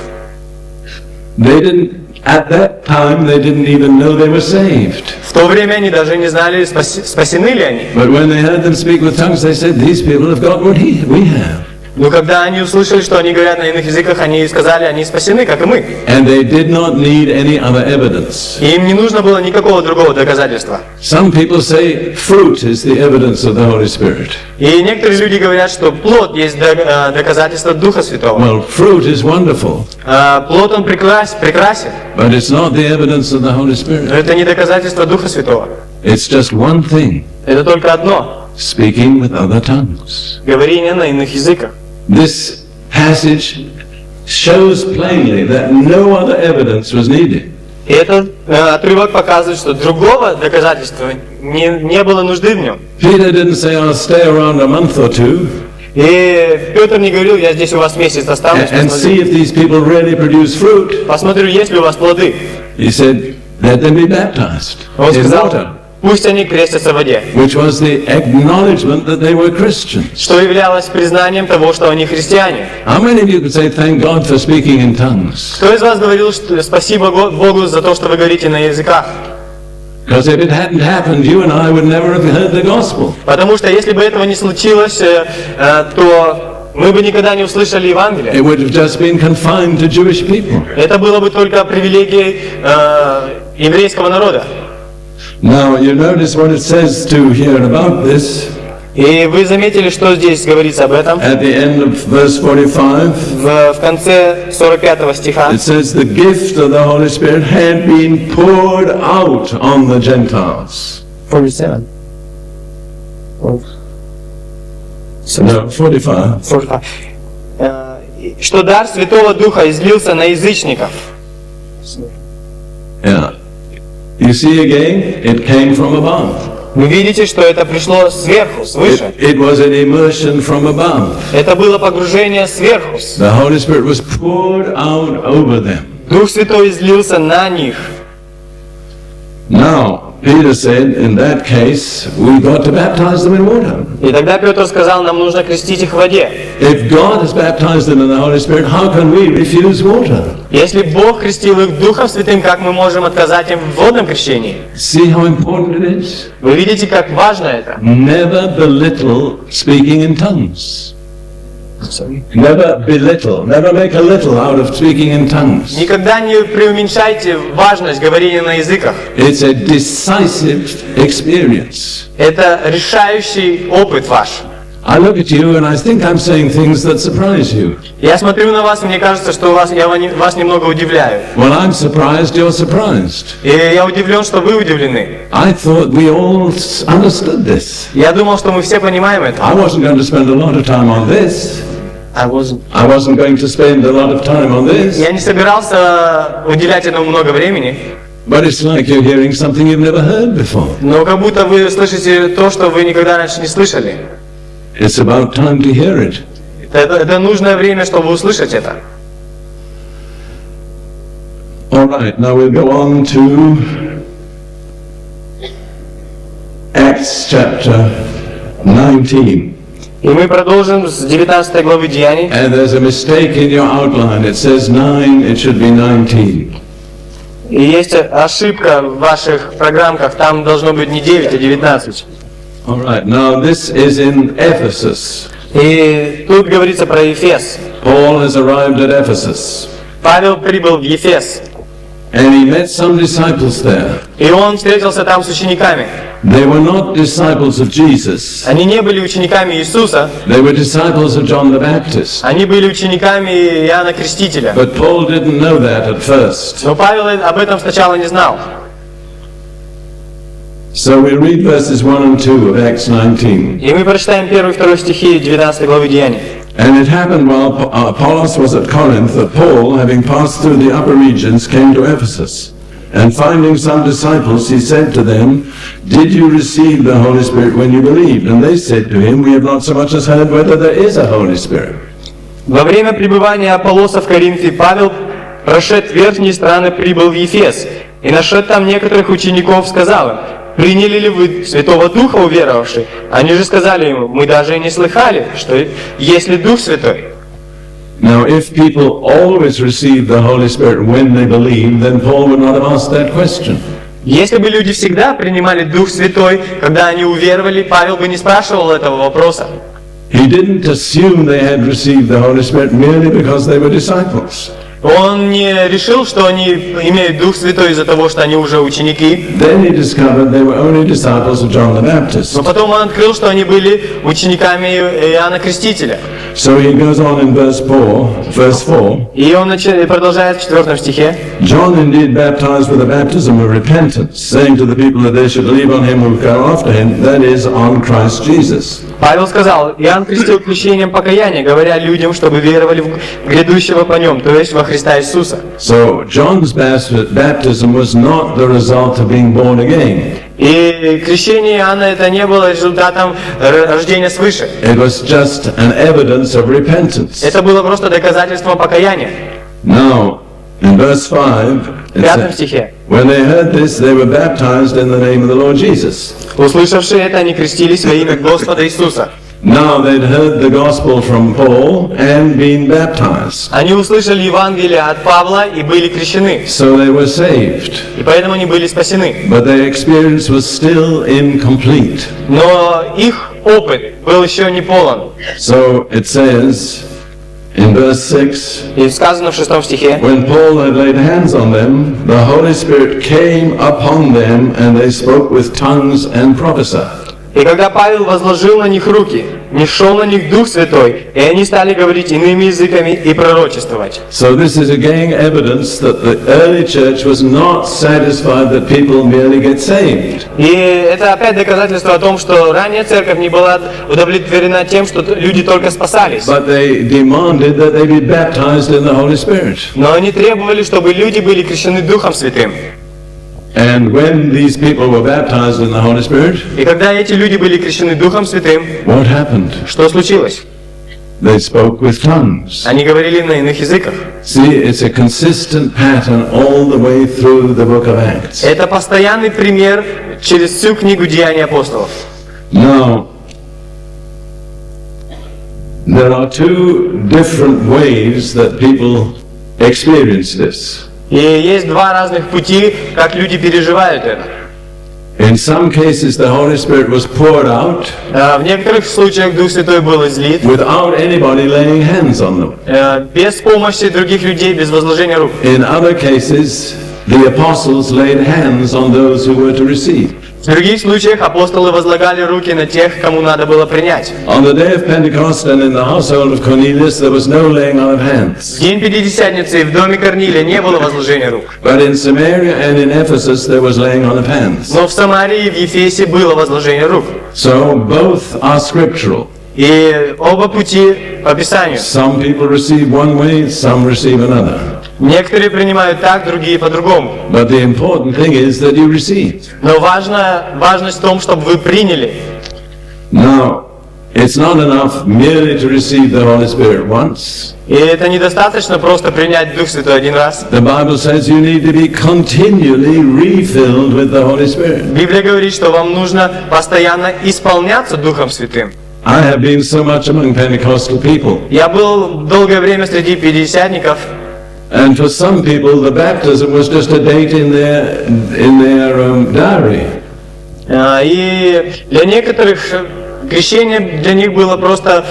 They didn't, at that time, they didn't even know they were saved. В то время они даже не знали, спасены ли они. But when they heard them speak with tongues, they said, these people have got what we have. Но когда они услышали, что они говорят на иных языках, они сказали, они спасены, как и мы. And they did not need any other evidence. И им не нужно было никакого другого доказательства. Some people say fruit is the evidence of the Holy Spirit. И некоторые люди говорят, что плод есть доказательство Духа Святого. Well, fruit is wonderful, Плод он прекрасен, but it's not the evidence of the Holy но Spirit. это не доказательство Духа Святого. It's just one thing, Это только одно. speaking with other tongues. Говорение на иных языках. This passage shows plainly that no other evidence was needed. И этот отрывок показывает, что другого доказательства не было нужды в нем. Peter didn't say, I'll stay around a month or two И Петр не говорил, я здесь у вас месяц останусь, and see if these people really produce fruit. посмотрю, есть ли у вас плоды. He said, let them be baptized Он in сказал, water, пусть они крестятся в воде, which was the acknowledgement that they were Christians. что являлось признанием того, что они христиане. How many of you could say, thank God for speaking in tongues? Кто из вас говорил, что спасибо Богу за то, что вы говорите на языках? Because if it hadn't happened, you and I would never have heard the gospel. Потому что если бы этого не случилось, то мы бы никогда не услышали Евангелие. It would have just been confined to Jewish people. Это было бы только привилегией еврейского народа. Now, you notice what it says to here about this И вы заметили, что здесь говорится об этом? at the end of verse 45. В конце 45 стиха. It says the gift of the Holy Spirit had been poured out on the Gentiles. 47. No, 45. 45. Что дар Святого Духа излился на язычников. Yeah. You see again, it came from above. Вы видите, что это пришло сверху, свыше. It was an immersion from above. Это было погружение сверху. The Holy Spirit was poured out over them. Дух Святой излился на них. Now, Peter said, in that case, we got to baptize them in water. И тогда Петр сказал, нам нужно крестить их в воде. If God has baptized them in the Holy Spirit, how can we refuse water? Если Бог крестил их Духом Святым, как мы можем отказать им в водном крещении? See how important it is? Вы видите, как важно это? Never belittle speaking in tongues. Never belittle, never make a little out of speaking in tongues. Никогда не преуменьшайте важность говорения на языках. It's a decisive experience. Это решающий опыт ваш. I look at you and I think I'm saying things that surprise you. Я смотрю на вас, и мне кажется, что я вас немного удивляю. When I'm surprised, you're surprised. И я удивлен, что вы удивлены. I thought we all understood this. Я думал, что мы все понимаем это. I wasn't going to spend a lot of time on this. I wasn't going to spend a lot of time on this. Я не собирался уделять этому много времени. But it's like you're hearing something you've never heard before. Но как будто вы слышите то, что вы никогда раньше не слышали. It's about time to hear it. Это нужное время, чтобы услышать это. All right, now we'll go on to Acts chapter 19. И мы продолжим с 19 главы Деяний. And there's a mistake in your outline. It says 9, it should be 19. И есть ошибка в ваших программках, там должно быть не 9, а 19. All right, now this is in Ephesus. И тут говорится про Ефес. Paul has arrived at Ephesus. Павел прибыл в Ефес, And he met some disciples there. и он встретился там с учениками. They were not disciples of Jesus. Они не были учениками Иисуса, They were disciples of John the Baptist. они были учениками Иоанна Крестителя. But Paul didn't know that at first. Но Павел об этом сначала не знал. So we read verses 1 and 2 of Acts 19. И мы прочитаем 1 и 2 стихи 19 главы Деяний. And it happened while Apollos was at Corinth that Paul, having passed through the upper regions, came to Ephesus. And finding some disciples, he said to them, "Did you receive the Holy Spirit when you believed?" And they said to him, "We have not so much as heard whether there is a Holy Spirit." Во время пребывания Аполлоса в Коринфе Павел, прошед верхние страны, прибыл в Ефес, и нашед там некоторых учеников, сказал им: «Приняли ли вы Святого Духа, уверовавшие?» Они же сказали ему: «Мы даже и не слыхали, что есть ли Дух Святой». Now, if people always received the Holy Spirit when they believed, then Paul would not have asked that question. Если бы люди всегда принимали Дух Святой, когда они уверовали, Павел бы не спрашивал этого вопроса. He didn't assume they had received the Holy Spirit merely because they were disciples. Он не решил, что они имеют Дух Святой из-за того, что они уже ученики. Then he discovered they were only disciples of John the Baptist. Но потом он открыл, что они были учениками Иоанна Крестителя. So he goes on in verse 4. И он продолжает в 4 стихе. John indeed baptized with a baptism of repentance, saying to the people that they should believe on him who would come after him, that is, on Christ Jesus. Павел сказал: Иоанн крестил крещением покаяния, говоря людям, чтобы веровали в грядущего по нем, то есть во Христа Иисуса. So John's baptism was not the result of being born again. И крещение Иоанна это не было результатом рождения свыше. It was just an evidence of repentance. Это было просто доказательством покаяния. Now, in verse 5, В it 5 says, стихе. when they heard this, they were baptized in the name of the Lord Jesus. Услышавшие это, они крестились во имя Господа Иисуса. Now they'd heard the gospel from Paul and been baptized. Они услышали Евангелие от Павла и были крещены. So they were saved. И поэтому они были спасены. But their experience was still incomplete. Но их опыт был еще не полон. So it says in verse 6, И сказано в 6 стихе: when Paul had laid hands on them, the Holy Spirit came upon them and they spoke with tongues and prophesied. И когда Павел возложил на них руки, нишел на них Дух Святой, и они стали говорить иными языками и пророчествовать. So this is again evidence that the early church was not satisfied that people merely get saved. И это опять доказательство о том, что ранняя церковь не была удовлетворена тем, что люди только спасались. But they demanded that they be baptized in the Holy Spirit. Но они требовали, чтобы люди были крещены Духом Святым. And when these people were baptized in the Holy Spirit, И когда эти люди были крещены Духом Святым, what happened? что случилось? They spoke with tongues. Они говорили на иных языках. See, it's a consistent pattern all the way through the book of Acts. Это постоянный пример через всю книгу Деяний апостолов. Now, there are two different ways that people experience this. И есть два разных пути, как люди переживают это. In some cases, the Holy Spirit was poured out В некоторых случаях Дух Святой был излит without anybody laying hands on them. без помощи других людей, без возложения рук. In other cases, the apostles laid hands on those who were to receive. В других случаях апостолы возлагали руки на тех, кому надо было принять. On the day of Pentecost and in the household of Cornelius, there was no laying on of hands. В день Пятидесятницы в доме Корнилия не было возложения рук. But in Samaria and in Ephesus, there was laying on of hands. Но в Самарии и в Ефесе было возложение рук. So both are scriptural. И оба пути по Писанию. Some people receive one way, some receive another. Некоторые принимают так, другие по-другому. But the important thing is that you receive. Но важность в том, чтобы вы приняли. Now, it's not enough merely to receive the Holy Spirit once. И это недостаточно просто принять Дух Святой один раз. The Bible says you need to be continually refilled with the Holy Spirit. Библия говорит, что вам нужно постоянно исполняться Духом Святым. I have been so much among Pentecostal people. Я был долгое время среди пятидесятников. And for some people, the baptism was just a date in their diary. И для некоторых крещение для них было просто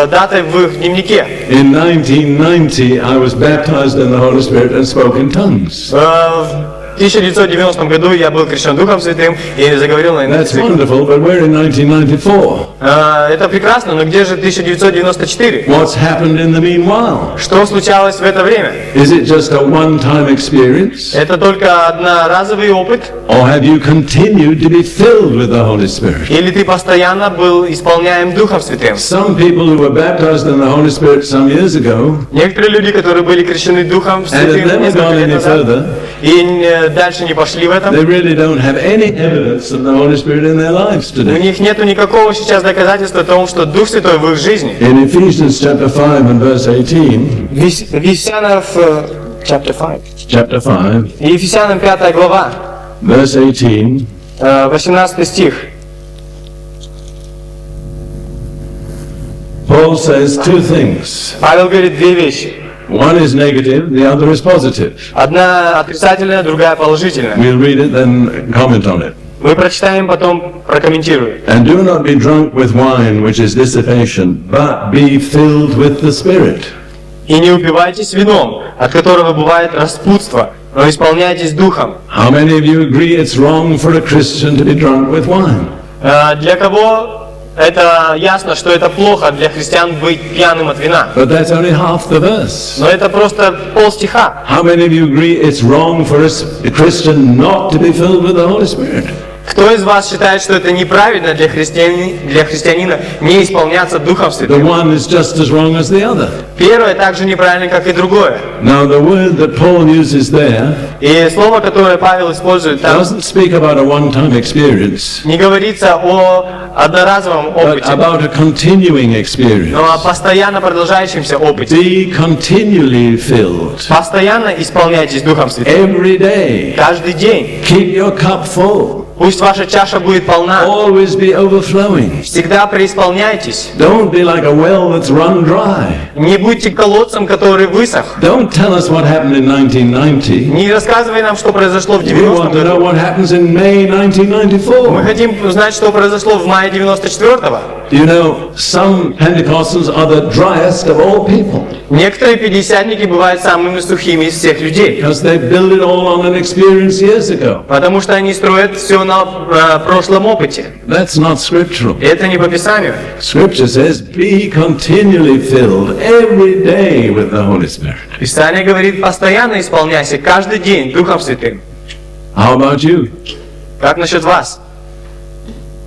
датой в их дневнике. In 1990, I was baptized in the Holy Spirit and spoke in tongues. В 1990 году я был крещен Духом Святым и заговорил на иных That's языках. wonderful, but we're in 1994. Это прекрасно, но где же 1994? What's happened in the meanwhile? Что случалось в это время? Is it just a one-time experience? Это только одноразовый опыт? Or have you continued to be filled with the Holy Spirit? Или ты постоянно был исполняем Духом Святым? Some people who were baptized in the Holy Spirit some years ago Некоторые люди, которые были крещены Духом and have Святым never несколько gone лет any назад, further, и дальше не пошли в этом, they really don't have any evidence of the Holy Spirit in their lives у today. них нету никакого сейчас доказательства того, что Дух Святой в их жизни. In Ephesians chapter 5 and verse 18, Ефесянам chapter 5. chapter 5, Ефесянам 5 глава, verse 18, 18 стих. Paul says two things. Павел говорит две вещи. One is negative, the other is positive. Одна отрицательная, другая положительная. We'll read it, then comment on it. Мы прочитаем, потом прокомментируем. And do not be drunk with wine, which is dissipation, but be filled with the Spirit. И не упивайтесь вином, от которого бывает распутство, но исполняйтесь Духом. How many of you agree it's wrong for a Christian to be drunk with wine? Для кого это ясно, что это плохо для христиан быть пьяным от вина? But that's only half the verse. Но это просто полстиха. How many of you agree it's wrong for a Christian not to be filled with the Holy Spirit? Кто из вас считает, что это неправильно для христианина не исполняться Духом The Святым? one is just as wrong as the other. Первое так же неправильно, как и другое. Now the word that Paul uses there И слово, которое Павел использует там, doesn't speak about a one-time experience, не говорится о одноразовом but опыте, about a continuing experience. но о постоянно продолжающемся опыте. Be continually filled. Постоянно исполняйтесь Духом Святым. Every day. Каждый день. Keep your cup full. Пусть ваша чаша будет полна. Always be overflowing. Всегда преисполняйтесь. Don't be like a well that's run dry. Не будьте колодцем, который высох. Don't tell us what happened in 1990. Не рассказывай нам, что произошло в We 90-м want to know году. what happens in May Мы 1994. хотим узнать, что произошло в мае 94-го. You know, some Pentecostals are the driest of all people Некоторые пятидесятники бывают самыми сухими из всех людей. because they built it all on an experience years ago. Потому что они строят все на прошлом опыте. That's not scriptural. И это не по Писанию. Scripture says, be continually filled every day with the Holy Spirit. Писание говорит, постоянно исполняйся каждый день Духом Святым. How about you? Как насчет вас?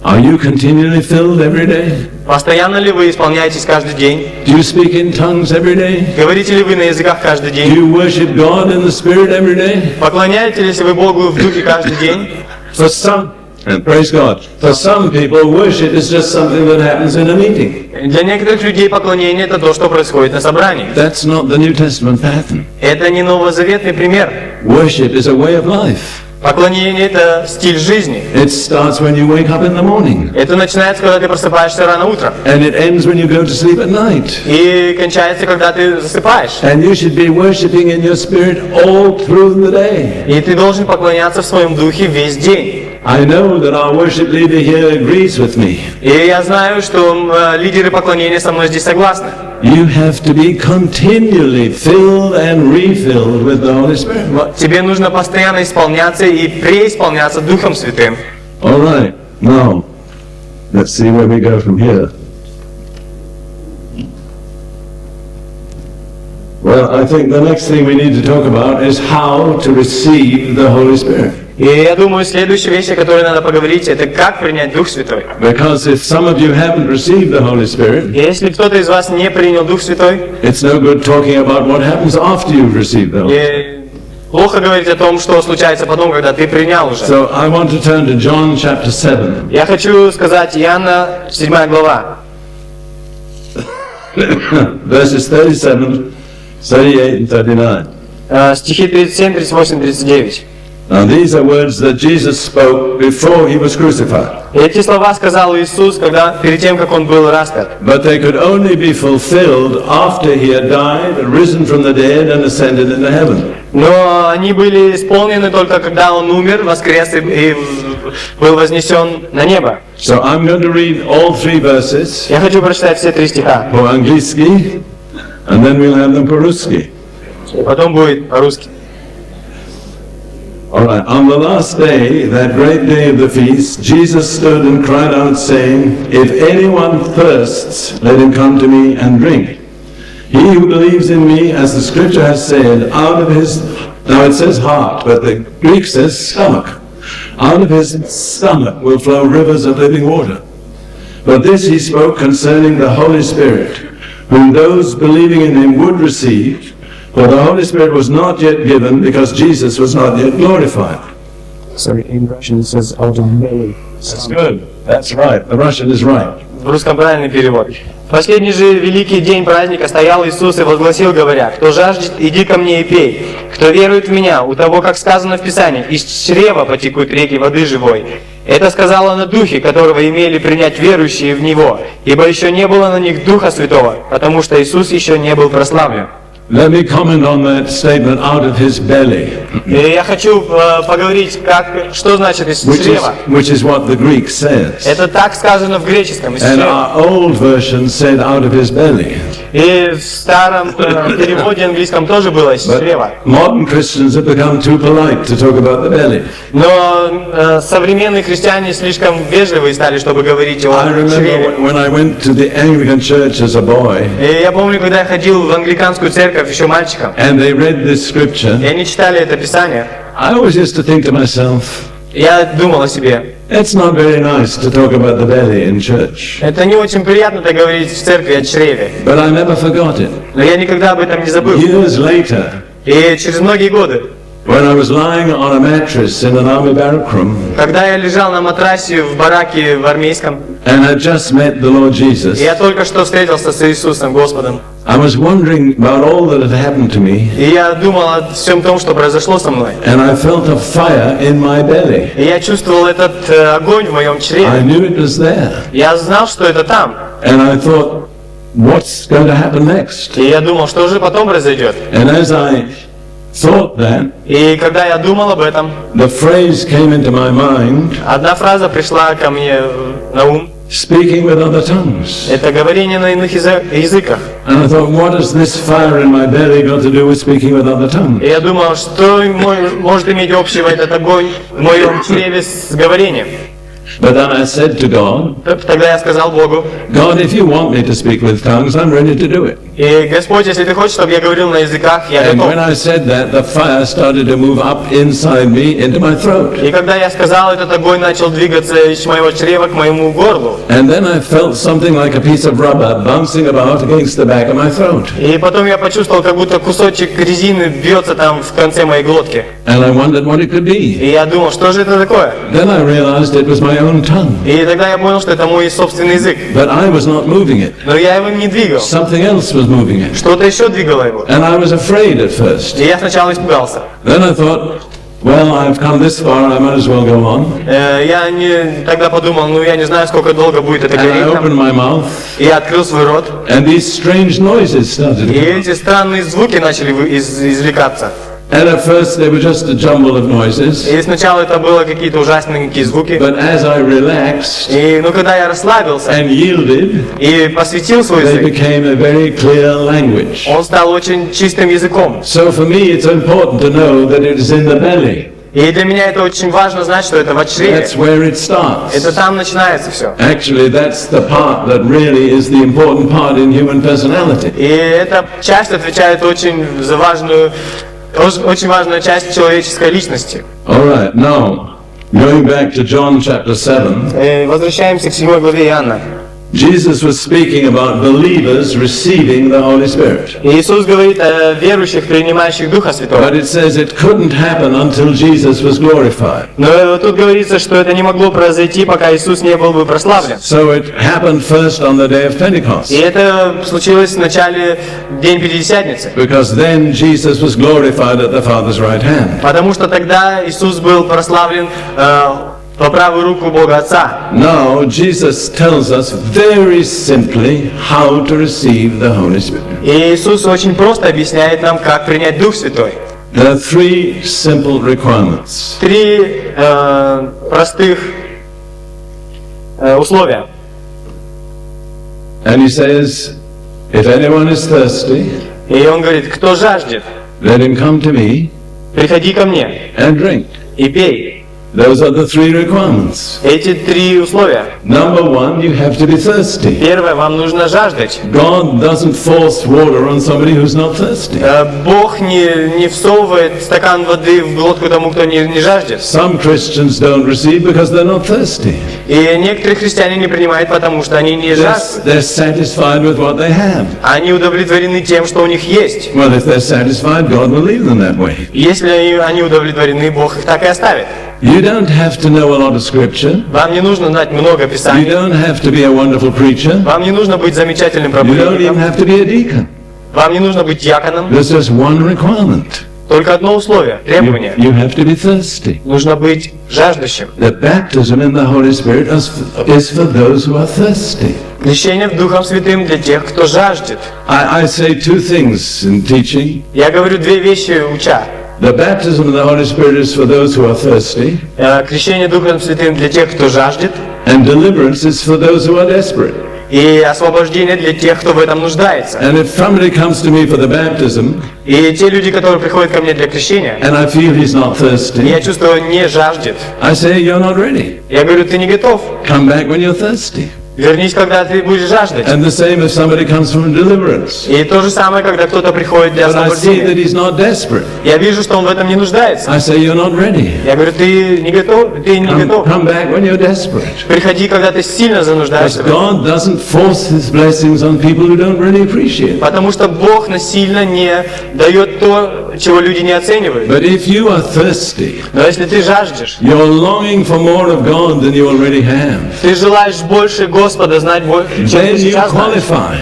Are you continually filled every day? Постоянно ли вы исполняетесь каждый день? Do you speak in tongues every day? Говорите ли вы на языках каждый Do день? you worship God in the Spirit every day? Поклоняетесь ли вы Богу в Духе каждый день? For some, and praise God, for some people, worship is just something that happens in a meeting. Для некоторых людей поклонение – это то, что происходит на собрании. That's not the New Testament pattern. Это не новозаветный пример. Worship is a way of life. Поклонение – это стиль жизни. It starts when you wake up in the morning, Это начинается, когда ты просыпаешься рано утром. and it ends when you go to sleep at night. И кончается, когда ты засыпаешь. And you should be worshiping in your spirit all through the day. И ты должен поклоняться в своем духе весь день. I know that our worship leader here agrees with me. И я знаю, что лидеры поклонения со мной здесь согласны. You have to be continually filled and refilled with the Holy Spirit. Тебе нужно постоянно исполняться и преисполняться Духом Святым. All right, now, let's see where we go from here. Well, I think the next thing we need to talk about is how to receive the Holy Spirit. И я думаю, следующая вещь, о которой надо поговорить, это как принять Дух Святой. Because if some of you haven't received the Holy Spirit, И если кто-то из вас не принял Дух Святой, it's no good talking about what happens after you've received the Holy Spirit. и плохо говорить о том, что случается потом, когда ты принял уже. So I want to turn to John chapter 7. Я хочу сказать Иоанна 7 глава, Verses 37, 38 and 39. стихи 37, 38, 39. Now these are words that Jesus spoke before he was crucified. И эти слова сказал Иисус, перед тем, как Он был распят. But they could only be fulfilled after he had died, risen from the dead and ascended into heaven. Но они были исполнены только когда Он умер, воскрес и был вознесен на небо. So I'm going to read all 3 verses Я хочу прочитать все 3 стиха, по-английски, and then we'll have them по-русски. и потом будет по-русски. All right. On the last day, that great day of the feast, Jesus stood and cried out, saying, "If anyone thirsts, let him come to me and drink. He who believes in me, as the Scripture has said, out of his," now it says heart, but the Greek says stomach. "Out of his stomach will flow rivers of living water." But this he spoke concerning the Holy Spirit, whom those believing in him would receive. For the Holy Spirit was not yet given because Jesus was not yet glorified. Sorry, in Russian it says out of belly. That's good. That's right. The Russian is right. В русском правильный перевод. В последний же великий день праздника стоял Иисус и возгласил, говоря: «Кто жаждет, иди ко мне и пей. Кто верует в меня, у того, как сказано в Писании, из чрева потекут реки воды живой». Это сказала на Духе, которого имели принять верующие в Него, ибо еще не было на них Духа Святого, потому что Иисус еще не был прославлен. Let me comment on that statement, out of his belly, И я хочу поговорить, что значит из чрева. which is what the Greek says. Это так сказано в греческом, из And чрева. our old version said out of his belly. И в старом переводе английском тоже было из чрева. Modern Christians have become too polite to talk about the belly. Но современные христиане слишком вежливые стали, чтобы говорить о I remember чреве. when I went to the Anglican church as a боy, И я помню, когда я ходил в англиканскую церковь еще мальчиком, and they read this и scripture, они читали это Писание, I always used to think to myself, я думал о себе: it's not very nice to talk about the belly in church. это не очень приятно так говорить в церкви о чреве. But I never forgot it. Но я никогда об этом не забыл. Years later, И через многие годы, when I was lying on a mattress in an army barrack room когда я лежал на матрасе в бараке в армейском, and had just met the Lord Jesus, и я только что встретился с Иисусом Господом, I was wondering about all that had happened to me, и я думал о всем том, что произошло со мной. and I felt a fire in my belly. И я чувствовал этот огонь в моем I чреве. knew it was there, Я знал, что это там. and I thought, what's going to happen next? И я думал, что же потом произойдет. And as I thought that, И когда я думал об этом, the phrase came into my mind, одна фраза пришла ко мне на ум. speaking with other tongues. Это говорение на иных языках. And I thought, what has this fire in my belly got to do with speaking with other tongues? И я думал, что может иметь общего этот огонь в моем чреве с говорением. But then I said to God, Тогда я сказал Богу: God, if you want me to speak with tongues, I'm ready to do it. и Господь, если ты хочешь, чтобы я говорил на языках, я And готов. when I said that, the fire started to move up inside me into my throat. И когда я сказал, этот огонь начал двигаться из моего чрева к моему горлу. And then I felt something like a piece of rubber bouncing about against the back of my throat. И потом я почувствовал, как будто кусочек резины бьется там в конце моей глотки. And I wondered what it could be. И я думал, что же это такое? Then I realized it was my own tongue. И тогда я понял, что это мой собственный язык. But I was not moving it. Но я его не двигал. Something else was moving it. Что-то еще двигало его. And I was afraid at first. И я сначала испугался. Then I thought, well, I've come this far, I might as well go on. Я тогда подумал, я не знаю, сколько долго будет это And I гореть opened там. my mouth, И я открыл свой рот. and these strange noises started to И come. эти странные звуки начали извлекаться. And at first they were just a jumble of noises. И сначала это было какие-то ужасненькие звуки. But as I relaxed И когда я расслабился and yielded, и посвятил свой they язык, became a very clear language. он стал очень чистым языком. So for me, it's important to know that it is in the belly. И для меня это очень важно знать, что это в чреве. That's where it starts. Это там начинается все. Actually, that's the part that really is the important part in human personality. И эта часть отвечает очень за важную тоже очень важная часть человеческой личности. All right, now, going back to John chapter 7, Возвращаемся к 7 главе Иоанна. Jesus was speaking about believers receiving the Holy Spirit. Иисус говорит о верующих, принимающих Духа Святого. But it says it couldn't happen until Jesus was glorified. Но тут говорится, что это не могло произойти, пока Иисус не был бы прославлен. So it happened first on the day of Pentecost. И это случилось в начале День Пятидесятницы. Because then Jesus was glorified at the Father's right hand. Потому что тогда Иисус был прославлен по правую руку Бога Отца. Now Jesus tells us very simply how to receive the Holy Spirit. И Иисус очень просто объясняет нам, как принять Дух Святой. There are three simple requirements. Три простых условия. And he says, if anyone is thirsty, И Он говорит, кто жаждет, let him come to me приходи ко мне and drink. и пей. Those are the three requirements. Эти три условия. Number one, you have to be thirsty. Первое, вам нужно жаждать. God doesn't force water on somebody who's not thirsty. Бог не всовывает стакан воды в глотку тому, кто не жаждет. Some Christians don't receive because they're not thirsty. И некоторые христиане не принимают, потому что они не жаждут. They're satisfied with what they have. Они удовлетворены тем, что у них есть. Well, if they're satisfied, God will leave them that way. Если они удовлетворены, Бог их так и оставит. You don't have to know a lot of scripture. Вам не нужно знать много You Писаний. don't have to be a wonderful preacher. Вам не нужно быть замечательным You don't even проповедником. have to be a deacon. Вам не нужно быть диаконом. There's just one requirement. Только одно условие, требование. You have to be thirsty. Нужно быть жаждущим. The baptism in the Holy Spirit is for those who are thirsty. Крещение Духом Святым для тех, кто жаждет. I say two things in teaching. Я говорю две вещи, уча. The baptism of the Holy Spirit is for those who are thirsty, Крещение Духом Святым для тех, кто жаждет. and deliverance is for those who are desperate. И освобождение для тех, кто в этом нуждается. And if somebody comes to me for the baptism, И те люди, которые приходят ко мне для крещения, and I feel he's not и thirsty, я чувствую, не жаждет. I say, you're not ready. Я говорю, ты не готов. Come back when you're thirsty. Вернись, когда ты будешь жаждать. And the same if somebody comes from deliverance. И то же самое, когда кто-то приходит для But I see that освобождения. he's not desperate. Я вижу, что он в этом не нуждается. I say, you're not ready. Я говорю, ты не готов, ты не готов. Come back when you're desperate. Приходи, когда ты сильно Because зануждаешься в этом. God doesn't force his blessings on people who don't really appreciate it. Потому что Бог насильно не дает то, чего люди не оценивают. But if you are thirsty, Но если ты жаждешь, you're longing for more of God than you already have, ты желаешь больше Господа знать, чем ты then you сейчас знаешь. qualify.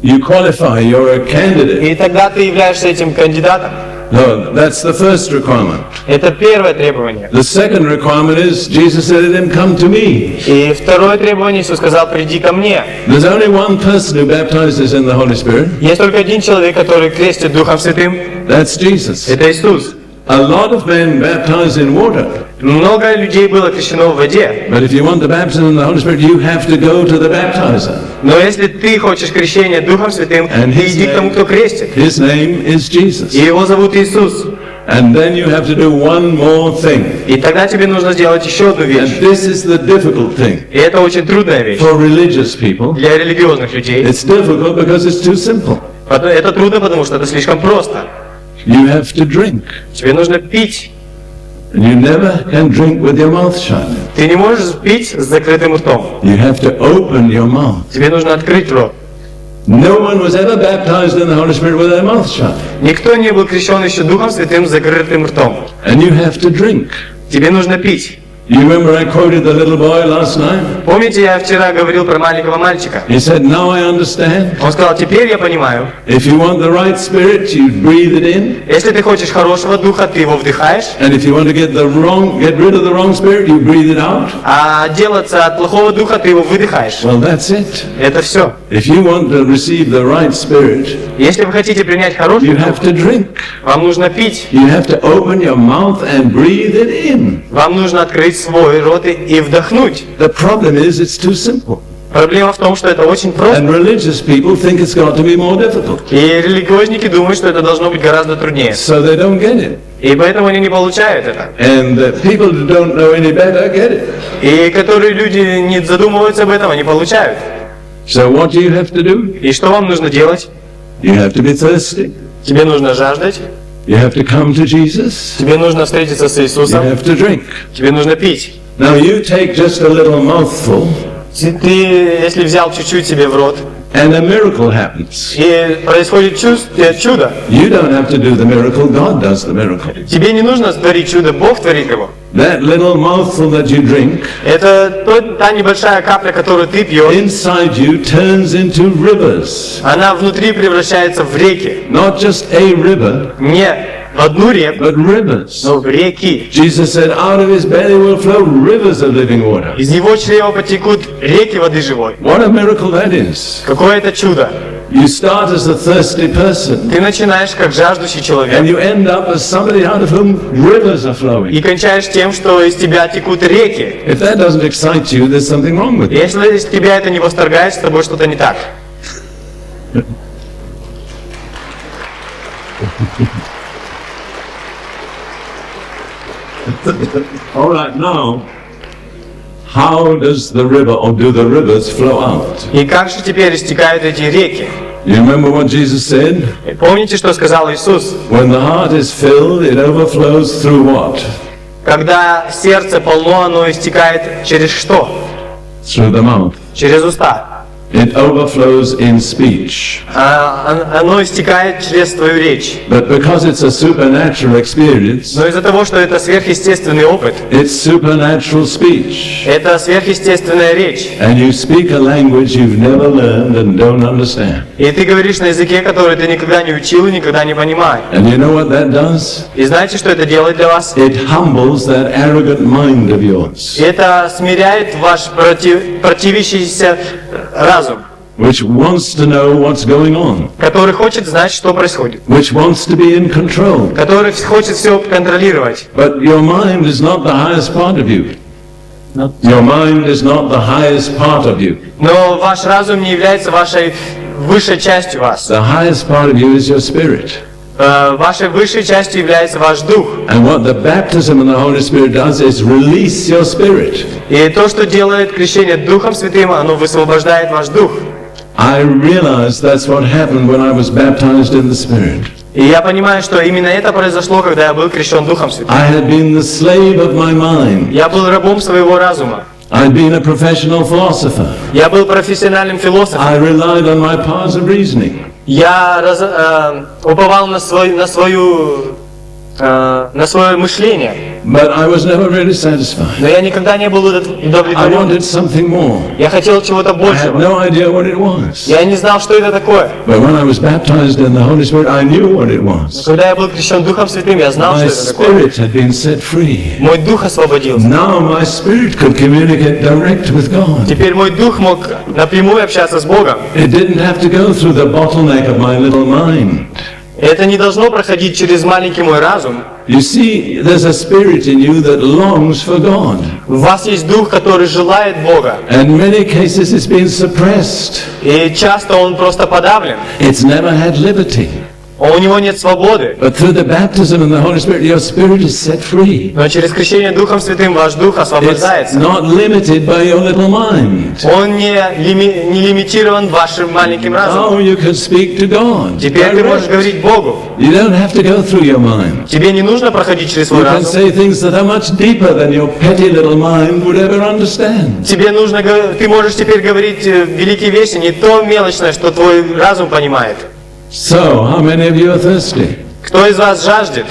You qualify, you're a candidate. И тогда ты являешься этим кандидатом. No, that's the first requirement. Это первое требование. The second requirement is Jesus said, let him come to me. И второе требование, Иисус сказал, приди ко мне. There's only one person who baptizes in the Holy Spirit. Есть только один человек, который крестит Духом Святым. That's Jesus. Это Иисус. A lot of men baptize in water. Много людей было крещено в воде. But if you want the baptism in the Holy Spirit, you have to go to the baptizer. Но если ты хочешь крещения Духом Святым, And ты his иди к тому, кто крестит. His name is Jesus. И его зовут Иисус. And then you have to do one more thing. И тогда тебе нужно сделать еще одну And вещь. this is the difficult thing. И это очень трудная вещь For religious people, для религиозных людей. it's difficult because it's too simple. Это трудно, потому что это слишком просто. You have to drink. Тебе нужно пить. And you never can drink with your mouth shut. Ты не можешь пить с закрытым ртом. You have to open your mouth. Тебе нужно открыть рот. No one was ever baptized in the Holy Spirit with their mouth shut. Никто не был крещен еще Духом Святым с закрытым ртом. And you have to drink. Тебе нужно пить. You remember I quoted the little boy last night? Помните, я вчера говорил про маленького мальчика? He said, now I understand. Он сказал, теперь я понимаю. If you want the right spirit, you breathe it in. Если ты хочешь хорошего духа, ты его вдыхаешь. And if you want to get rid of the wrong spirit, you breathe it out. А отделаться от плохого духа, ты его выдыхаешь. Well, that's it. Это все. If you want to receive the right spirit, Если вы хотите принять хороший you дух, have to drink. вам нужно пить. You have to open your mouth and breathe it in. Вам нужно открыть свой рот и вдохнуть. The problem is it's too simple. Проблема в том, что это очень просто. And religious people think it's got to be more difficult. И религиозники думают, что это должно быть гораздо труднее. So they don't get it. И поэтому они не получают это. And people who don't know any better get it. И которые люди не задумываются об этом, они получают. So what do you have to do? И что вам нужно делать? You have to be thirsty. Тебе нужно жаждать. You have to come to Jesus. Тебе нужно встретиться с You Иисусом, have to drink. тебе нужно пить. Now you take just a little mouthful, Ты, если взял чуть-чуть себе в рот, and a miracle happens. и происходит чудо, You don't have to do the miracle, God does the miracle. тебе не нужно творить чудо, Бог творит его. That little mouthful that you drink, Это та небольшая капля, которую ты пьешь, inside you turns into rivers. она внутри превращается в реки. Not just a river, Не в одну реку, but rivers. но в реки. Jesus said, out of his belly will flow rivers of living water. Из него чрева потекут реки воды живой. What a miracle that is. Какое это чудо! You start as a thirsty person, Ты начинаешь как жаждущий and человек you end up as somebody out of whom rivers are и flowing. кончаешь тем, что из тебя текут реки. If that doesn't excite you, there's something wrong with you. Если из тебя это не восторгает, с тобой что-то не так. All right, now, how does the river or do the rivers flow out? И как же теперь истекают эти реки? You remember what Jesus said? И помните, что сказал Иисус? When the heart is filled, it overflows through what? Когда сердце полно, оно истекает через что? Through the mouth. Через уста. It overflows in speech. Оно истекает через твою речь. But because it's a supernatural experience, Но из-за того, что это сверхъестественный опыт, it's supernatural speech. это сверхъестественная речь. And you speak a language you've never learned and don't understand. И ты говоришь на языке, который ты никогда не учил и никогда не понимаешь. And you know what that does? И знаете, что это делает для вас? It humbles that arrogant mind of yours, Это смиряет ваш противящийся разум, which wants to know what's going on, который хочет знать, что происходит, which wants to be in control. который хочет все контролировать. But your mind is not the highest part of you. Your mind is not the highest part of you. Но ваш разум не является вашей высшей частью вас. The highest part of you is your spirit. Вашей высшей частью является ваш дух. And what the baptism in the Holy Spirit does is release your spirit. И то, что делает крещение Духом Святым, оно высвобождает ваш дух. I realized that's what happened when I was baptized in the Spirit. И я понимаю, что именно это произошло, когда я был крещен Духом Святым. I had been the slave of my mind. Я был рабом своего разума. I'd been a professional philosopher. Я был профессиональным философом. I relied on my powers of reasoning. Я уповал на свое мышление. But I was never really satisfied. Но я никогда не был I удовлетворен. wanted something more. Я хотел чего-то I had большего. no idea what it was. Я не знал, что это такое. But when I was baptized in the Holy Spirit, I knew what it was. Когда я был крещен Духом Святым, я знал, My что это такое. spirit had been set free. Мой дух освободился. Now my spirit could communicate direct with God. Теперь мой дух мог напрямую общаться с Богом. It didn't have to go through the bottleneck of my little mind. Это не должно проходить через маленький мой разум. You see, there's a spirit in you that longs for God. У вас есть дух, который желает Бога. And in many cases it's been suppressed. И часто он просто подавлен. It's never had liberty. У него нет свободы. But through the baptism in the Holy Spirit, your spirit is set free. Но через крещение Духом Святым ваш дух It's освобождается. not limited by your little mind. Он не лимитирован вашим маленьким разумом. Now you can speak to God. Теперь ты можешь Direct. говорить Богу. You don't have to go through your mind. Тебе не нужно проходить через свой You can разум. say things that are much deeper than your petty little mind would ever understand. Тебе нужно, ты можешь теперь говорить великие вещи, не то мелочное, что твой разум понимает. So, how many of you are thirsty? Кто из вас жаждет?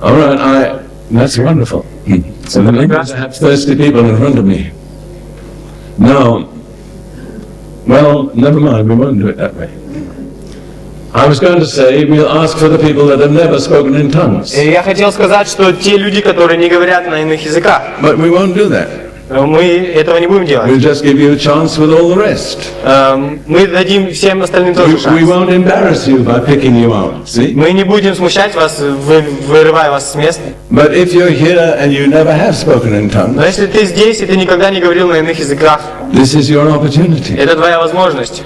All right, that's wonderful. So the leaders have thirsty people in front of me. No, well, never mind, we won't do it that way. I was going to say, we'll ask for the people that have never spoken in tongues. И я хотел сказать, что те люди, которые не говорят на иных языках, But we won't do that. мы этого не будем делать. We'll just give you a chance with all the rest. Мы дадим всем остальным тоже We шанс. won't embarrass you by picking you out, see? Мы не будем смущать вас, вырывая вас с места. But if you're here and you never have spoken in tongues, Но если ты здесь и ты никогда не говорил на иных языках, this is your opportunity. это твоя возможность.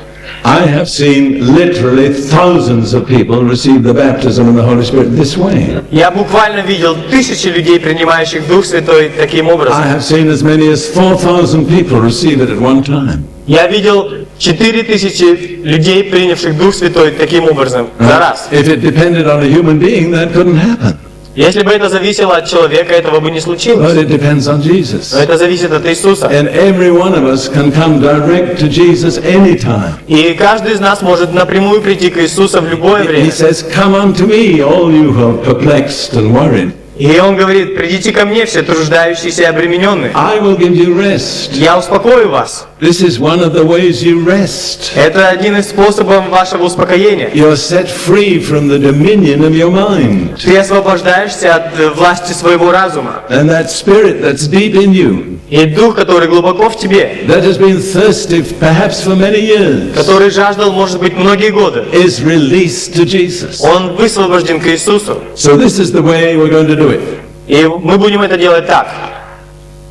I have seen literally thousands of people receive the baptism in the Holy Spirit this way. Я буквально видел тысячи людей, принимающих Дух Святой таким I образом. have seen as many as 4,000 people receive it at one time. Я видел 4000 людей, принявших Дух Святой таким образом, за раз. If it depended on a human being, that couldn't happen. Если бы это зависело от человека, этого бы не случилось. But it depends on Jesus. Но это зависит от Иисуса. And every one of us can come direct to Jesus anytime. И каждый из нас может напрямую прийти к Иисусу в любое He время. says, come unto me, all you who are perplexed and worried. И Он говорит, придите ко мне, все труждающиеся и обремененные. I will give you rest. Я успокою вас. This is one of the ways you rest. Это один из способов вашего успокоения. You're set free from the dominion of your mind. Ты освобождаешься от власти своего разума. And that spirit that's deep in you, И дух, который глубоко в тебе, that has been thirsty perhaps for many years, который жаждал, может быть, многие годы, is released to Jesus. он высвобожден к Иисусу. So this is the way we're going to do it. И мы будем это делать так.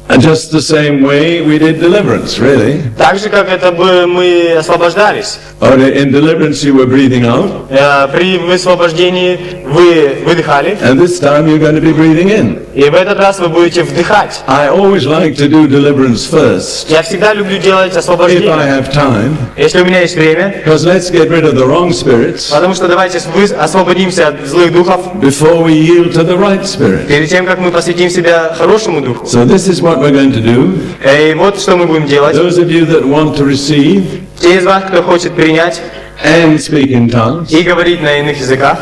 And just the same way we did deliverance, really. Так же, как это бы мы освобождались. Or in deliverance you were breathing out, При высвобождении вы выдыхали, and this time you're going to be breathing in. и в этот раз вы будете вдыхать. I always like to do deliverance first, Я всегда люблю делать if I освобождение, have time, если у меня есть время, because let's get rid of the wrong spirits потому что давайте освободимся от злых духов before we yield to the right spirit. перед тем, как мы посвятим себя хорошему духу. So this is what we're going to do. И вот что мы будем делать. Those of you that want to receive Те из вас, кто хочет принять and speak in tongues, и говорить на иных языках,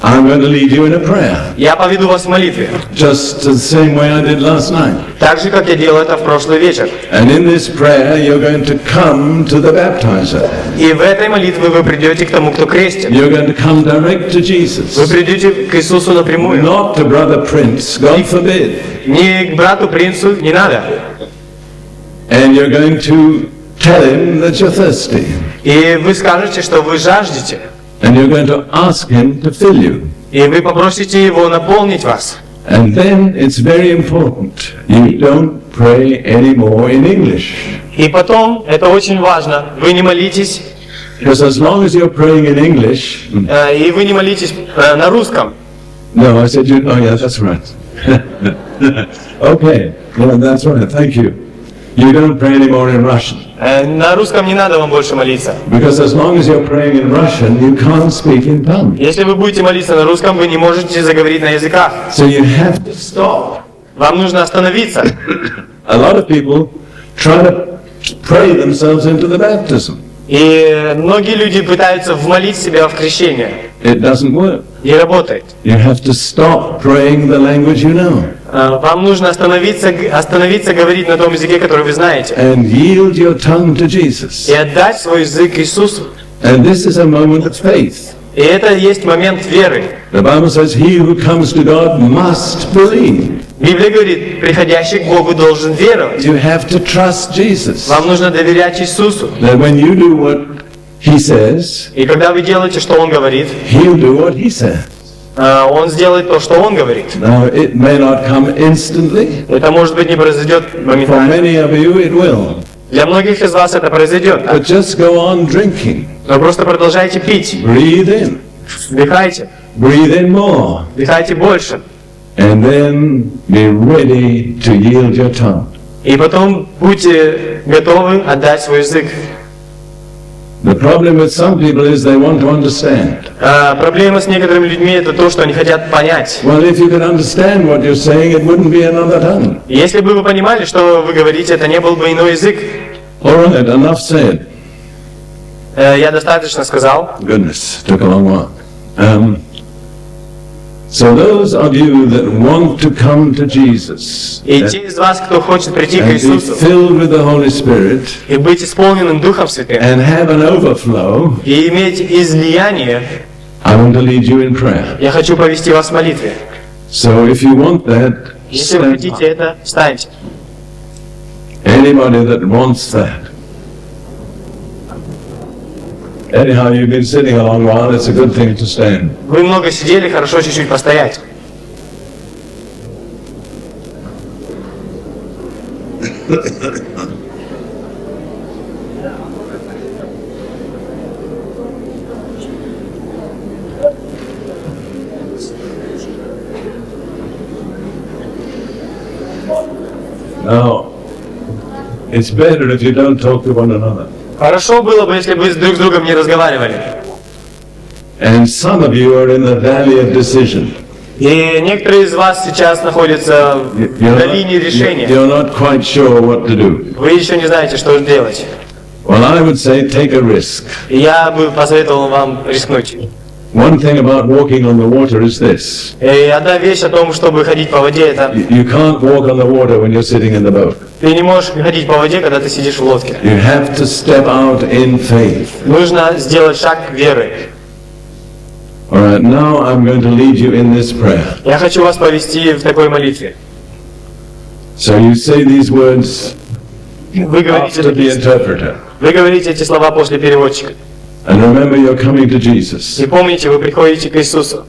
I'm going to lead you in a prayer, я поведу вас в молитве, just the same way I did last night. так же, как я делал это в прошлый вечер. And in this prayer, you're going to come to the baptizer. И в этой молитве вы придете к тому, кто крестит. You're going to come direct to Вы Jesus, придете к Иисусу напрямую. not to Brother Prince, God forbid. Не к брату принцу, не надо. And you're going to tell him that you're thirsty. И вы скажете, что вы жаждете. And you're going to ask him to fill you. И вы попросите его наполнить вас. And then it's very important. You don't pray anymore in English. И потом, это очень важно, вы не молитесь, Because as long as you're praying in English, и вы не молитесь на русском. no, I said you, oh yeah, that's right. Okay, yeah, that's right, thank you. You don't pray anymore in Russian. На русском не надо вам больше молиться. Because as long as you're praying in Russian, you can't speak in tongues. Если вы будете молиться на русском, вы не можете заговорить на языках. So you have to stop. Вам нужно остановиться. A lot of people try to pray themselves into the baptism. И многие люди пытаются вмолить себя в крещение. It doesn't work. Не работает. You have to stop praying the language you know Вам нужно остановиться говорить на том языке, который вы знаете. and yield your tongue to Jesus. И отдать свой язык Иисусу. And this is a moment of faith. И это есть момент веры. The Bible says, he who comes to God must believe. Библия говорит, приходящий к Богу должен веровать. You have to trust Jesus. Вам нужно доверять Иисусу. That when you do what he says, И когда вы делаете, что Он говорит, he'll do what he says. Он сделает то, что Он говорит. Now, it may not come instantly. Это, может быть, не произойдет For моментально. many of you, it will. Для многих из вас это произойдет. But just go on drinking. Но просто продолжайте пить. Breathe in. Вдыхайте. Breathe in more. Вдыхайте больше. And then be ready to yield your tongue. И потом будьте готовы отдать свой язык. The problem with some people is they want to understand. Проблема с некоторыми людьми это то, что они хотят понять. Well, if you could understand what you're saying, it wouldn't be another tongue. Если бы вы понимали, что вы говорите, это не был бы иной язык. All right, enough said. Я достаточно сказал. Goodness, took a long while. So those of you that want to come to Jesus И те из вас, кто хочет прийти к and be Иисусу filled with the Holy Spirit и быть исполненным Духом Святым, and have an overflow, и иметь излияние, I want to lead you in prayer. я хочу повести вас в молитве. So if you want that, Если вы stand хотите up. это, встаньте. Anybody that wants that. Anyhow, you've been sitting a long while, it's a good thing to stand. Вы много сидели, хорошо чуть-чуть постоять. Now, It's better if you don't talk to one another. Хорошо было бы, если бы вы друг с другом не разговаривали. And some of you are in the valley of decision. И некоторые из вас сейчас находятся в долине решения. You're not quite sure what to do. Вы еще не знаете, что делать. Well, I would say take a risk. И я бы посоветовал вам рискнуть. One thing about walking on the water is this. И одна вещь о том, чтобы ходить по воде, это You can't walk on the water when you're sitting in the boat. ты не можешь ходить по воде, когда ты сидишь в лодке. You have to step out in faith. Нужно сделать шаг веры. All right, now I'm going to lead you in this prayer. Я хочу вас повести в такой молитве. So you say these words Вы говорите, after the interpreter. вы говорите эти слова после переводчика. And remember, you're coming to Jesus. И помните, вы приходите к Иисусу.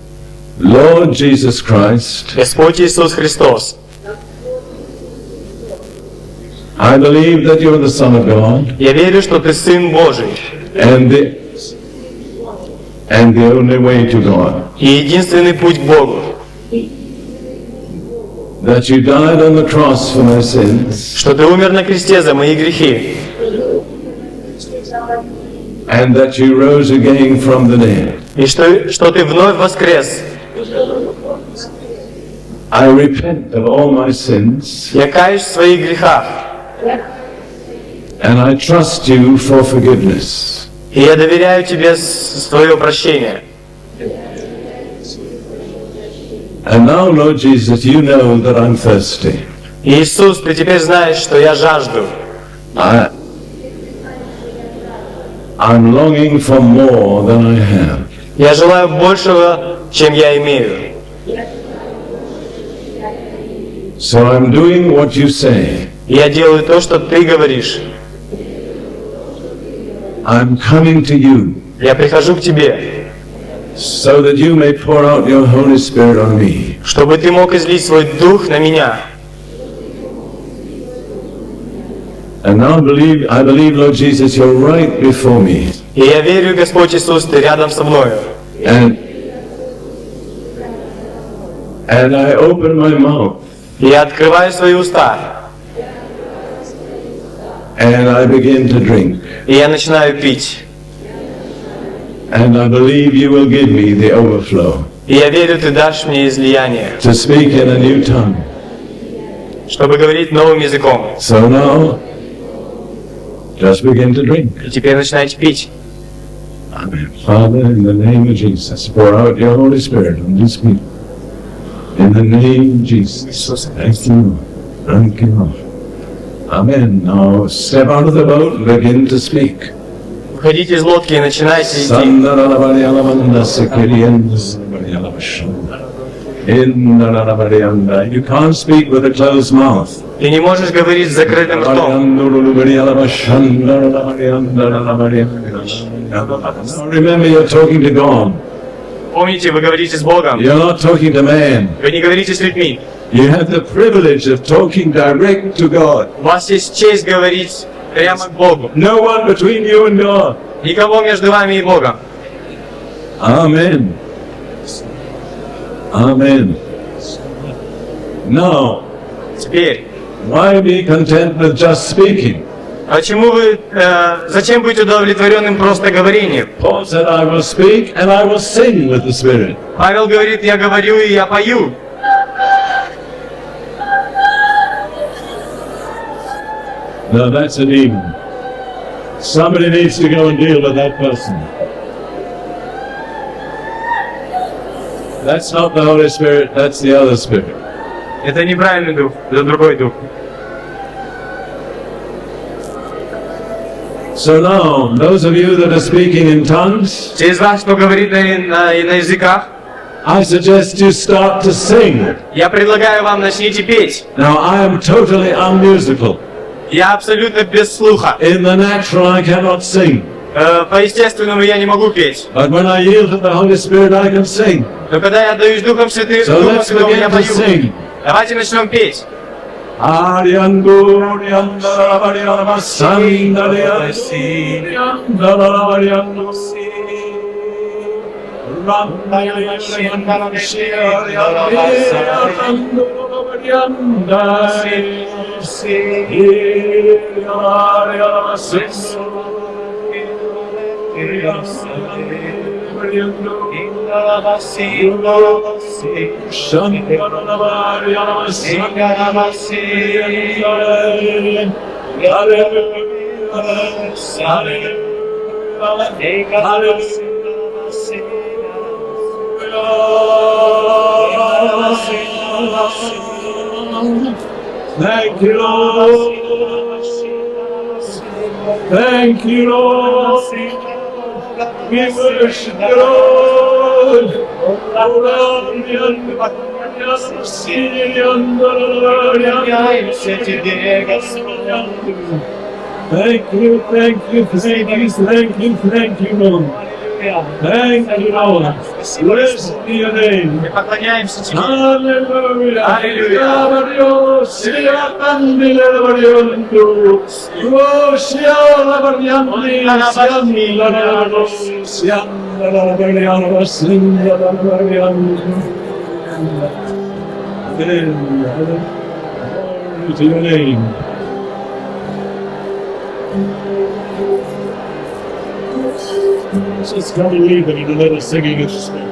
Lord Jesus Christ, Господь Иисус Христос, I believe that you're the Son of God я верю, что ты Сын Божий and the only way to God. и единственный путь к Богу. That you died on the cross for my sins Что ты умер на кресте за мои грехи. and that you rose again from the dead. И что ты вновь воскрес. I repent of all my sins Я каюсь в своих грехах. and I trust you for forgiveness. И я доверяю тебе свое прощение. And now, Lord Jesus, you know that I'm thirsty. Иисус, ты теперь знаешь, что я жажду. I'm longing for more than I have. Я желаю большего, чем я имею. So I'm doing what you say. Я делаю то, что ты говоришь. I'm coming to you Я прихожу к тебе, so that you may pour out your Holy Spirit on me. чтобы ты мог излить свой дух на меня. And now I believe, Lord Jesus, you're right before me. И я верю, Господь Иисус, ты рядом со мною. And I open my mouth И я открываю свои уста, and I begin to drink. и я начинаю пить. And I believe you will give me the overflow И я верю, ты дашь мне излияние, to speak in a new tongue. чтобы говорить новым языком. So now, just begin to drink. И теперь начинайте пить. Amen. Father, in the name of Jesus, pour out your Holy Spirit on these people. In the name of Jesus. Thank you, Lord. Thank you, Lord. Amen. Now step out of the boat and begin to speak. Выходите из лодки и начинайте идти. You can't speak with a closed mouth. Ты не можешь говорить с закрытым ртом. Now remember, you're talking to God. Помните, вы говорите с Богом. You're not talking to man. Вы не говорите с людьми. You have the privilege of talking direct to God. У вас есть честь говорить прямо к Богу. No one between you and God. Никого между вами и Богом. Amen. Amen. Now, Теперь, why be content with just speaking? зачем быть удовлетворенным просто говорением? Paul said, I will speak and I will sing with the Spirit. Павел говорит, я говорю и я пою. No, that's a demon. Somebody needs to go and deal with that person. That's not the Holy Spirit, that's the other spirit. Это неправильный дух, это другой дух. So now, those of you that are speaking in tongues, Те из вас, кто говорит на языках, I suggest you start to sing. я предлагаю вам начните петь. Now, I am totally unmusical. Я абсолютно без слуха. In the natural, I cannot sing. По-естественному я не могу петь. But when I yield to the Holy Spirit, I can sing. Но когда я отдаюсь Духом Святым, So Духом let's Святым я begin to пою. sing. Давайте начнем петь. Thank you, Lord. Thank you, Lord. We worship you, Lord. Thank you, Lord. Thank you, Lord. Blessed be your name. Hallelujah. To your name. Just gotta leave it in a little singing in the spirit.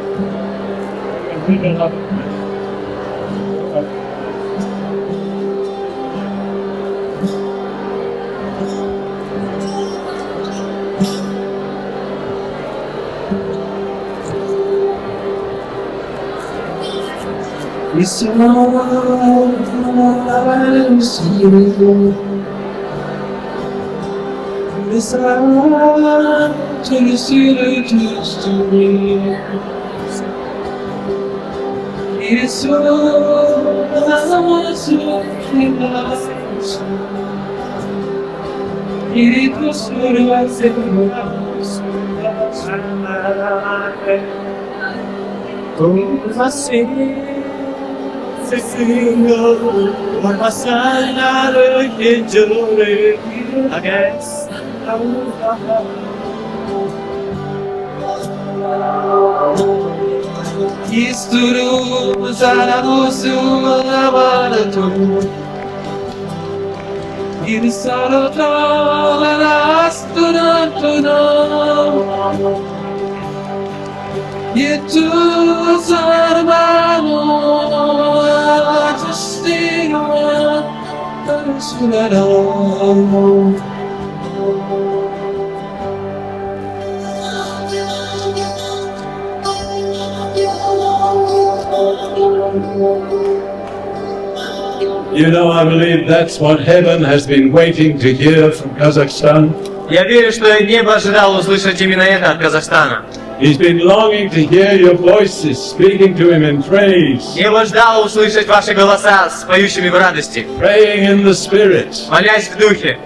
You know, I believe that's what heaven has been waiting to hear from Kazakhstan. Я верю, что небо ожидало услышать именно это от Казахстана. He's been longing to hear your voices speaking to him in praise, Небо ждало услышать ваши голоса с поющими в радости, praying in the Spirit. молясь в духе.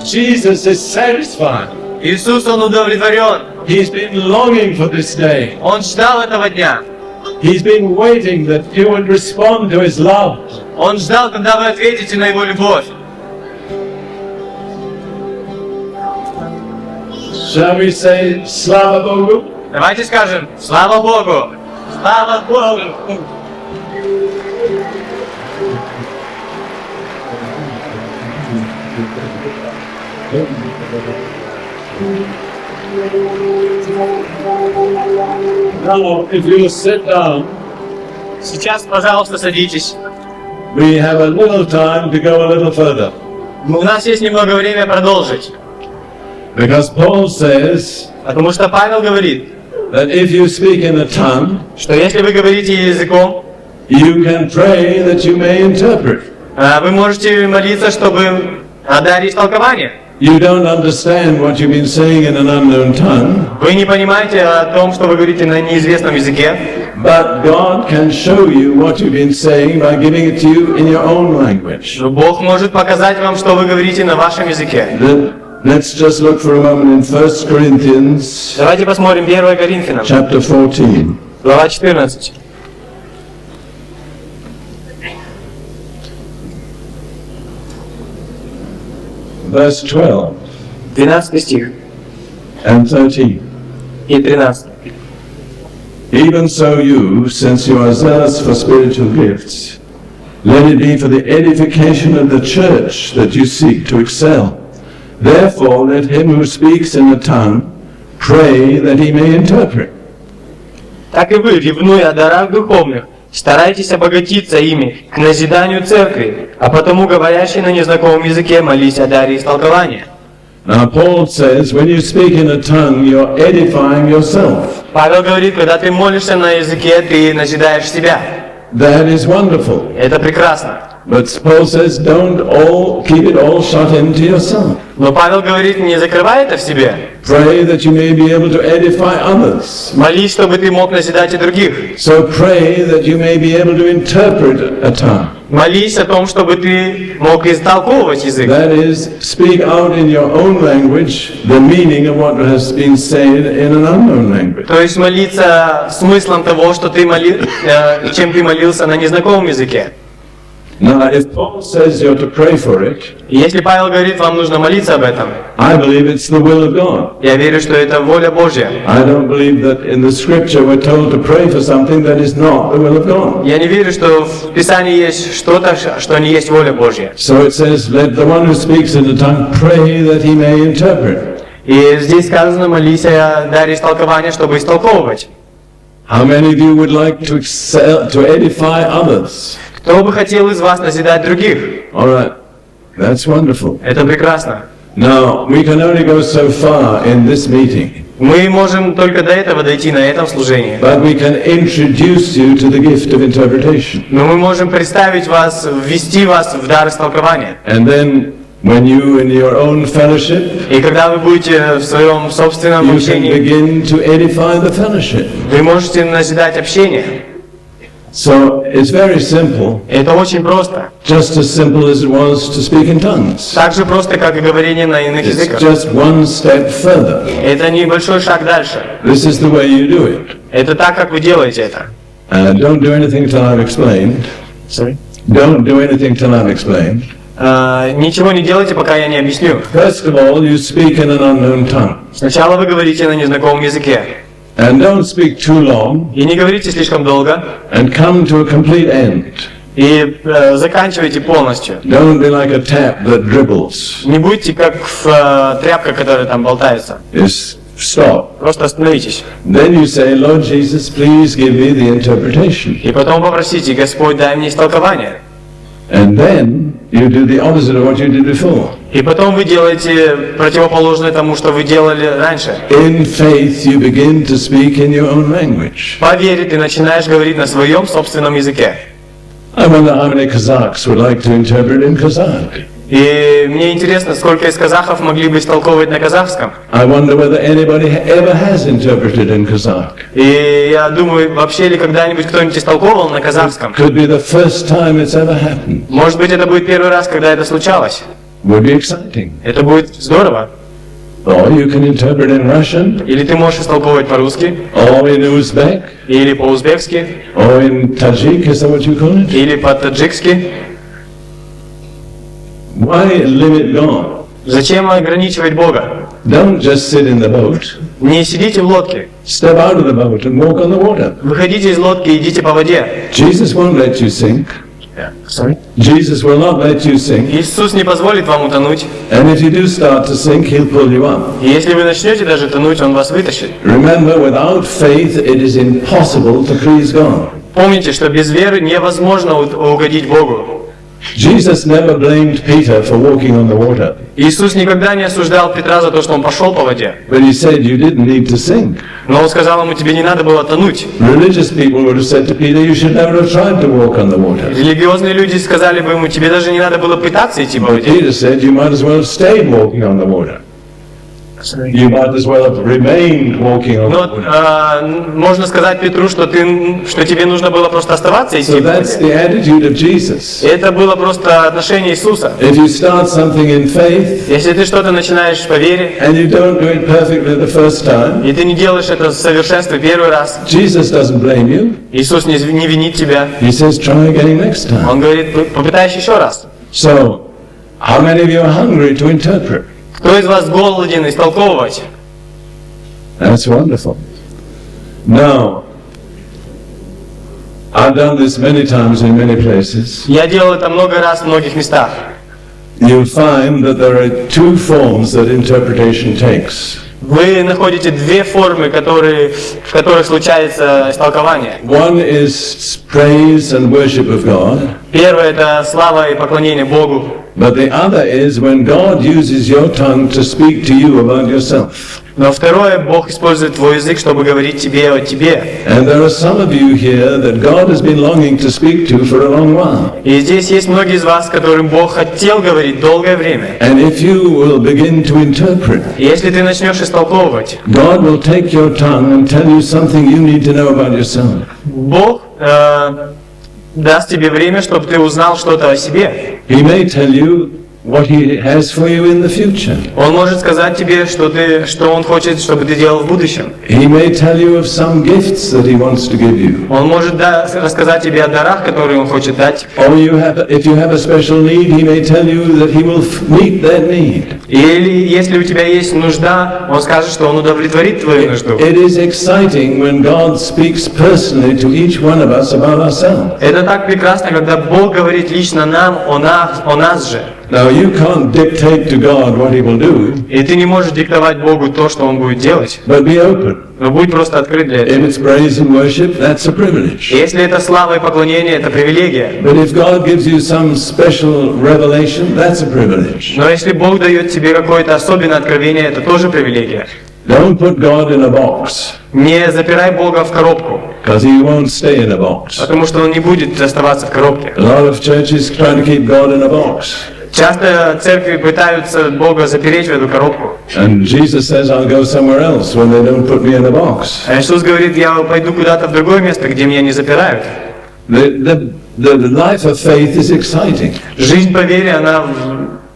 Jesus is satisfied. Иисус, Он удовлетворен. He's been longing for this day. Он ждал этого дня. He's been waiting that you would respond to his love. Он ждал, когда вы ответите на Его любовь. Shall we say Slava Bogu? Давайте скажем, слава Богу! Слава Богу! Now, if you sit down, Сейчас, пожалуйста, садитесь. we have a little time to go a little further. У нас есть немного времени продолжить. Because Paul says Потому что Павел говорит, that if you speak in a tongue, что если вы говорите языком, you can pray that you may interpret. вы можете молиться, чтобы дать толкование. You don't understand what you've been saying in an unknown tongue, Вы не понимаете о том, что вы говорите на неизвестном языке, but God can show you what you've been saying by giving it to you in your own language. но Бог может показать вам, что вы говорите на вашем языке. Let's just look for a moment in 1 Corinthians Давайте посмотрим 1 Коринфянам, chapter 14. глава 14. Verse 12 12 стих and 13. и 13. Even so you, since you are zealous for spiritual gifts, Let it be for the edification of the church that you seek to excel. Therefore, let him who speaks in a tongue pray that he may interpret. Так и вы, ревнуя о дарах духовных, старайтесь обогатиться ими к назиданию церкви, а потому говорящий на незнакомом языке молись о даре истолкования. Now, Paul says, when you speak in a tongue, you're edifying yourself. Павел говорит, когда ты молишься на языке, ты назидаешь себя. That is wonderful. Это прекрасно. But Paul says, don't all keep it all shut into yourself. Но Павел говорит, не закрывай это в себе. Pray that you may be able to edify others. Молись, чтобы ты мог назидать и других. So pray that you may be able to interpret a tongue. Молись о том, чтобы ты мог истолковывать язык. That is, speak out in your own language the meaning of what has been said in an unknown language. То есть молиться смыслом того, что ты чем ты молился на незнакомом языке. Now, if Paul says you're to pray for it, И если Павел говорит, вам нужно молиться об этом, I believe it's the will of God. я верю, что это воля Божья. I don't believe that in the scripture we're told to pray for something that is not the will of God. Я не верю, что в Писании есть что-то, что не есть воля Божья. So it says, let the one who speaks in the tongue pray that he may interpret. И здесь сказано, молись о даре истолкования, чтобы истолковывать. How many of you would like to excel, to edify others? Кто бы хотел из вас назидать других? All right, that's wonderful. Это прекрасно. Now, we can only go so far in this meeting, Мы можем только до этого дойти на этом служении. but we can introduce you to the gift of interpretation. Но мы можем представить вас, ввести вас в дар истолкования. And then, when you in your own fellowship, И когда вы будете в своем собственном you can общении, begin to edify the fellowship. вы можете назидать общение. So, it's very simple, Это очень просто. just as simple as it was to speak in tongues. Так же просто, как и говорение на иных It's языках. just one step further. Это небольшой шаг дальше. This is the way you do it. Это так, как вы делаете это. Don't do anything till I've explained. Sorry? Don't do anything till I've explained. Ничего не делайте, пока я не объясню. First of all, you speak in an unknown tongue. Сначала вы говорите на незнакомом языке. And don't speak too long И не говорите слишком долго. and come to a complete end. И заканчивайте полностью. Don't be like a tap that dribbles. Не будьте как тряпка, которая там болтается. Just stop. Просто остановитесь. Then you say, Lord Jesus, please give me the interpretation. И потом попросите, Господь, дай мне истолкование. And then you do the opposite of what you did before. И потом вы делаете противоположное тому, что вы делали раньше. In faith, you begin to speak in your own language. По вере ты начинаешь говорить на своем собственном языке. I wonder how many Kazakhs would like to interpret in Kazakh. И мне интересно, сколько из казахов могли бы истолковывать на казахском. I wonder whether anybody ever has interpreted in Kazakh. И я думаю, вообще ли когда-нибудь кто-нибудь истолковывал на казахском? Could be the first time it's ever happened. Может быть, это будет первый раз, когда это случалось. Would be exciting. Это будет здорово. Or you can interpret in Russian, Или ты можешь истолковывать по-русски, or in Uzbek, или по-узбекски, or in Tajik, is that what you call it? или по-таджикски. Why limit God? Зачем ограничивать Бога? Don't just sit in the boat. Не сидите в лодке. Step out of the boat and walk on the water. Выходите из лодки и идите по воде. Jesus won't let you sink. Sorry? Jesus will not let you sink. Иисус не позволит вам утонуть. And if you do start to sink, He'll pull you up. И если вы начнете даже тонуть, Он вас вытащит. Remember, without faith, it is impossible to please God. Помните, что без веры невозможно угодить Богу. Jesus never blamed Peter for walking on the water. Иисус никогда не осуждал Петра за то, что он пошел по воде. But He said you didn't need to sink. Но Он сказал ему, тебе не надо было тонуть. Religious people would have said to Peter, you should never have tried to walk on the water. Религиозные люди сказали бы ему, тебе даже не надо было пытаться идти по But воде. Peter said you might as well have stayed walking on the water. You might as well have remained walking on the Но water. можно сказать Петру, что тебе нужно было просто оставаться идти So по that's воде. the attitude of Jesus. И это было просто отношение Иисуса. If you start something in faith Если ты что-то начинаешь по вере, and you don't do it perfectly the first time, и ты не делаешь это в совершенстве первый раз, Jesus doesn't blame you. Иисус не винит тебя. He says try again next time. Он говорит, попытайся еще раз. So, how many of you are hungry to interpret? Кто из вас голоден истолковывать? That's wonderful. Now, I've done this many times in many places. Я делал это много раз в многих местах. You'll find that there are two forms that interpretation takes. Вы находите две формы, в которых случается истолкование. One is praise and worship of God. Первое – это слава и поклонение Богу. But the other is when God uses your tongue to speak to you about yourself. Но второе, Бог использует твой язык, чтобы говорить тебе о тебе. And there are some of you here that God has been longing to speak to for a long while. И здесь есть многие из вас, которым Бог хотел говорить долгое время. And if you will begin to interpret, И если ты начнешь истолковывать, God will take your tongue and tell you something you need to know about yourself. Бог даст тебе время, чтобы ты узнал что-то о себе. He may tell you what He has for you in the future. Он может сказать тебе, что Он хочет, чтобы ты делал в будущем. He may tell you of some gifts that He wants to give you. Он может рассказать тебе о дарах, которые Он хочет дать. Or if you have a special need, He may tell you that He will meet that need. Или если у тебя есть нужда, Он скажет, что Он удовлетворит твою нужду. It is exciting when God speaks personally to each one of us about ourselves. Это так прекрасно, когда Бог говорит лично нам о нас же. Now you can't dictate to God what He will do, И ты не можешь диктовать Богу то, что Он будет делать. but be open. Но будь просто открыт для If этого. it's praise and worship, that's a privilege. Если это слава и поклонение, это привилегия. But if God gives you some special revelation, that's a privilege. Но если Бог дает тебе какое-то особенное откровение, это тоже привилегия. Don't put God in a box, Не запирай Бога в коробку, because He won't stay in a box. потому что Он не будет оставаться в коробке. A lot of churches try to keep God in a box. Часто церкви пытаются Бога запереть в эту коробку. And Jesus says, I'll go somewhere else when they don't put me in a box. А Иисус говорит, я пойду куда-то в другое место, где меня не запирают. The life of faith is exciting. Жизнь по вере, она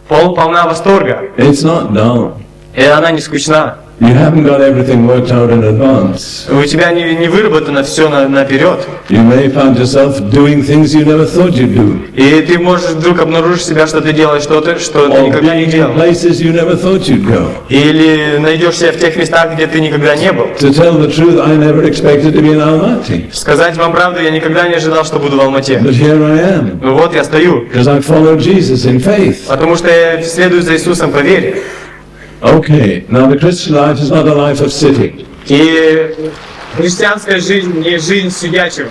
полна восторга, It's not dull. и она не скучна. You haven't got everything worked out in advance. У тебя не выработано все наперед. You may find yourself doing things you never thought you'd do. И ты можешь вдруг обнаружить себя, что ты делаешь что-то, что ты Or никогда не being in делал. places you never thought you'd go. Или найдешь себя в тех местах, где ты никогда не был. To tell the truth, I never expected to be in Almaty. Сказать вам правду, я никогда не ожидал, что буду в Алмате. But here I am, Ну вот я стою, because I followed Jesus in faith. потому что я следую за Иисусом по вере. Okay, now the Christian life is not a life of sitting. И христианская жизнь не жизнь сидячего.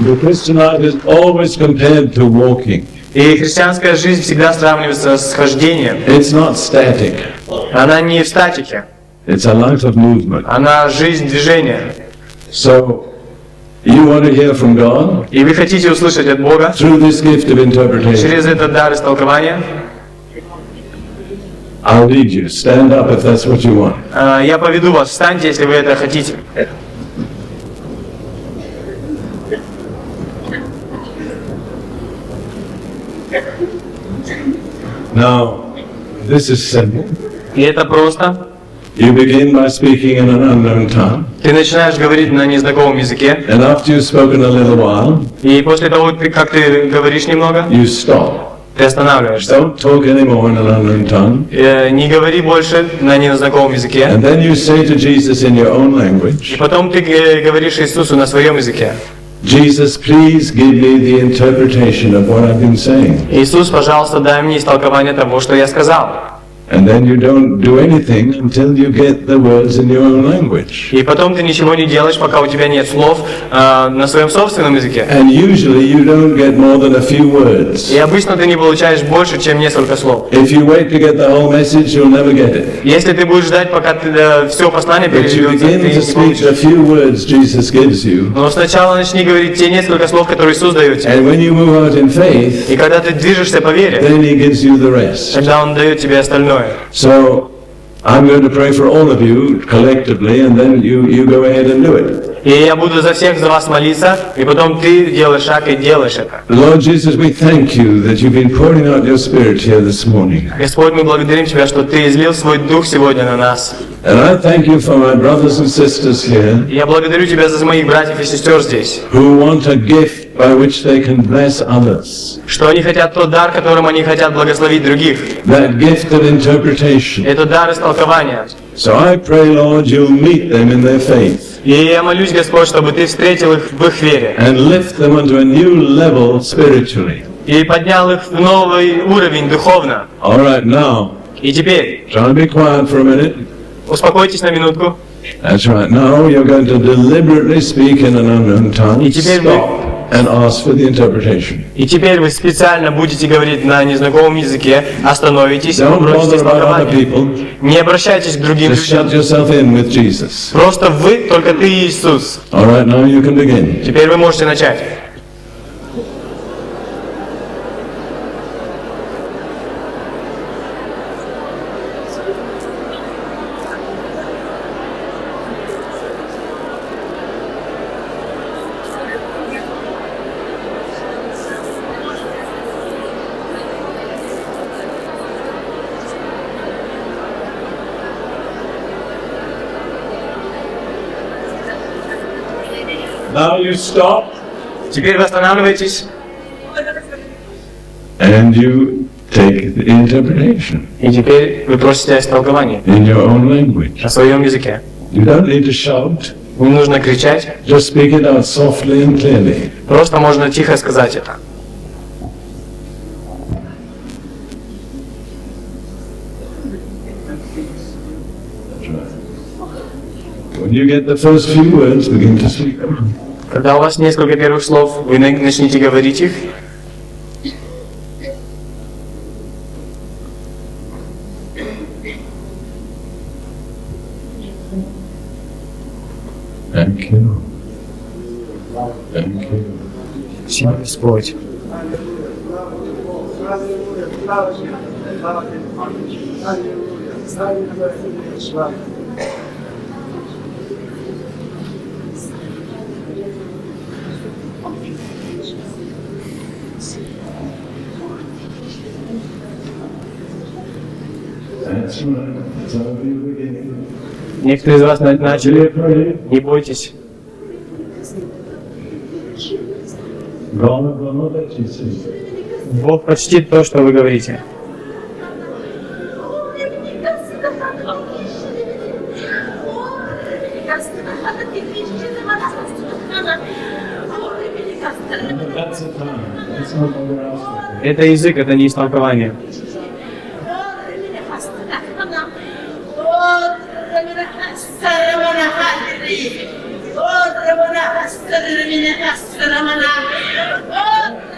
The Christian life is always compared to walking. И христианская жизнь всегда сравнивается с хождением. It's not static. Она не в статике, It's a life of movement. она жизнь движения. So, you want to hear from God И вы хотите услышать от Бога through this gift of interpretation. через этот дар истолкования. I'll lead you. Stand up if that's what you want. Я поведу вас, встаньте, если вы это хотите. Now, this is simple. И это просто. You begin by speaking in an unknown tongue, Ты начинаешь говорить на незнакомом языке, and after you've spoken a little while, и после того, как ты говоришь немного, you stop. ты останавливаешься. Don't talk anymore in an unknown tongue. Не говори больше на незнакомом языке. And then you say to Jesus in your own И language, потом ты говоришь Иисусу на своем языке. Jesus, please give me the interpretation of what I've been saying. Иисус, пожалуйста, дай мне истолкование того, что я сказал. And then you don't do anything until you get the words in your own language. И потом ты ничего не делаешь, пока у тебя нет слов на своем собственном языке. And usually you don't get more than a few words. И обычно ты не получаешь больше, чем несколько слов. If you wait to get the whole message, you'll never get it. Если ты будешь ждать, пока все послание But you переживется, ты begin to не speak the получишь. few words Jesus gives you. Но сначала начни говорить те несколько слов, которые Иисус дает тебе. And when you move out in faith, И когда ты движешься по вере, then He gives you the rest. тогда Он дает тебе остальное. So, I'm going to pray for all of you collectively, and then you go ahead and do it. И я буду за всех за вас молиться, и потом ты делаешь шаг и делаешь это. Lord Jesus, we thank you that you've been pouring out your Spirit here this morning. Господь, мы благодарим Тебя, что Ты излил свой Дух сегодня на нас. And I thank you for my brothers and sisters here И я благодарю Тебя за моих братьев и сестер здесь, who want a gift by which they can bless others. что они хотят тот дар, которым они хотят благословить других. That gift of interpretation. Это дар истолкования. So I pray, Lord, you'll meet them in their faith. И я молюсь, Господь, чтобы Ты встретил их в их вере. and lift them onto a new level spiritually. И поднял их в новый уровень духовно. All right, now, И теперь, try to be quiet for a minute. успокойтесь на минутку. That's right. Now you're going to deliberately speak in an unknown tongue. И теперь вы- Stop and ask for the interpretation. И теперь вы специально будете говорить на незнакомом языке, остановитесь и Don't попросите bother about other толкования. people. Не обращайтесь к другим Just shut людям. yourself in with Jesus. Просто вы, только Ты и Иисус. All right, now you can begin. Теперь вы можете начать. Now you stop Теперь вы останавливаетесь. and you take the interpretation И теперь вы просите о толковании in your own language. на своем языке. You don't need to shout. Не нужно кричать, Just speak it out softly and clearly. просто можно тихо сказать это. When you get the first few words, begin to speak them. Когда у вас несколько первых слов, вы начнете говорить их. Thank you. Thank you. Спасибо, Господь. That's right. That's how we begin. Некоторые из вас начали. Не бойтесь. God will not let you see. Бог почтит то, что вы говорите. That's the time. That's not what we're asking. Это язык, это не истолкование.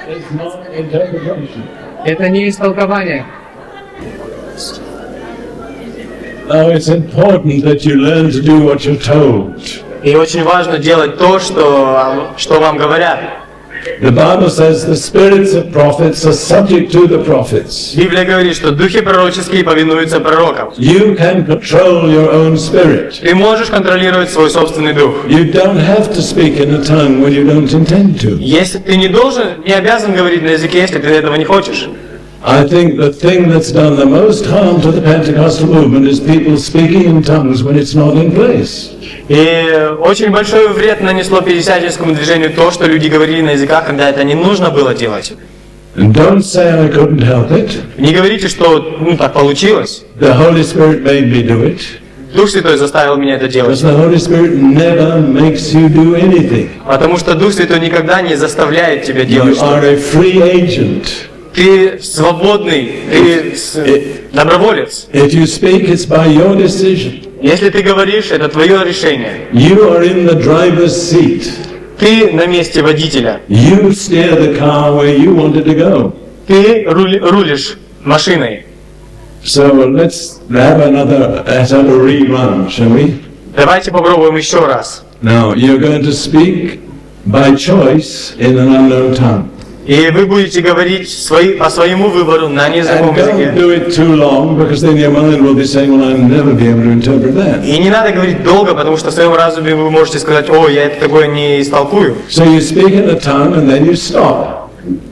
It's not interpretation. Это не истолкование. Now it's important that you learn to do what you're told. И очень важно делать то, что вам говорят. The Bible says the spirits of prophets are subject to the prophets. Библия говорит, что духи пророческие повинуются пророкам. You can control your own spirit. Ты можешь контролировать свой собственный дух. You don't have to speak in a tongue when you don't intend to. Если ты не обязан говорить на языке, если ты этого не хочешь. I think the thing that's done the most harm to the Pentecostal movement is people speaking in tongues when it's not in place. И очень большой вред нанесло пятидесятническому движению то, что люди говорили на языках, когда это не нужно было делать. And don't say I couldn't help it. Не говорите, что так получилось. The Holy Spirit made me do it. Дух Святой заставил меня это Because делать. the Holy Spirit never makes you do anything. Потому что Дух Святой никогда не заставляет тебя You делать are что-то. a free agent. Ты свободный, ты доброволец. If you speak, it's by your decision. Если ты говоришь, это твое решение. You are in the driver's seat. Ты на месте водителя. You steer the car where you want it to go. Ты рулишь машиной. So let's have a rerun, shall we? Давайте попробуем еще раз. Now, you're going to speak by choice in an unknown tongue. И вы будете говорить по своему выбору на And незнакомом don't языке. do it too long, because then your mind will be saying, well, I'll never be able to interpret that. И не надо говорить долго, потому что в своем разуме вы можете сказать: о, я это такое не истолкую. So you speak in a tongue and then you stop.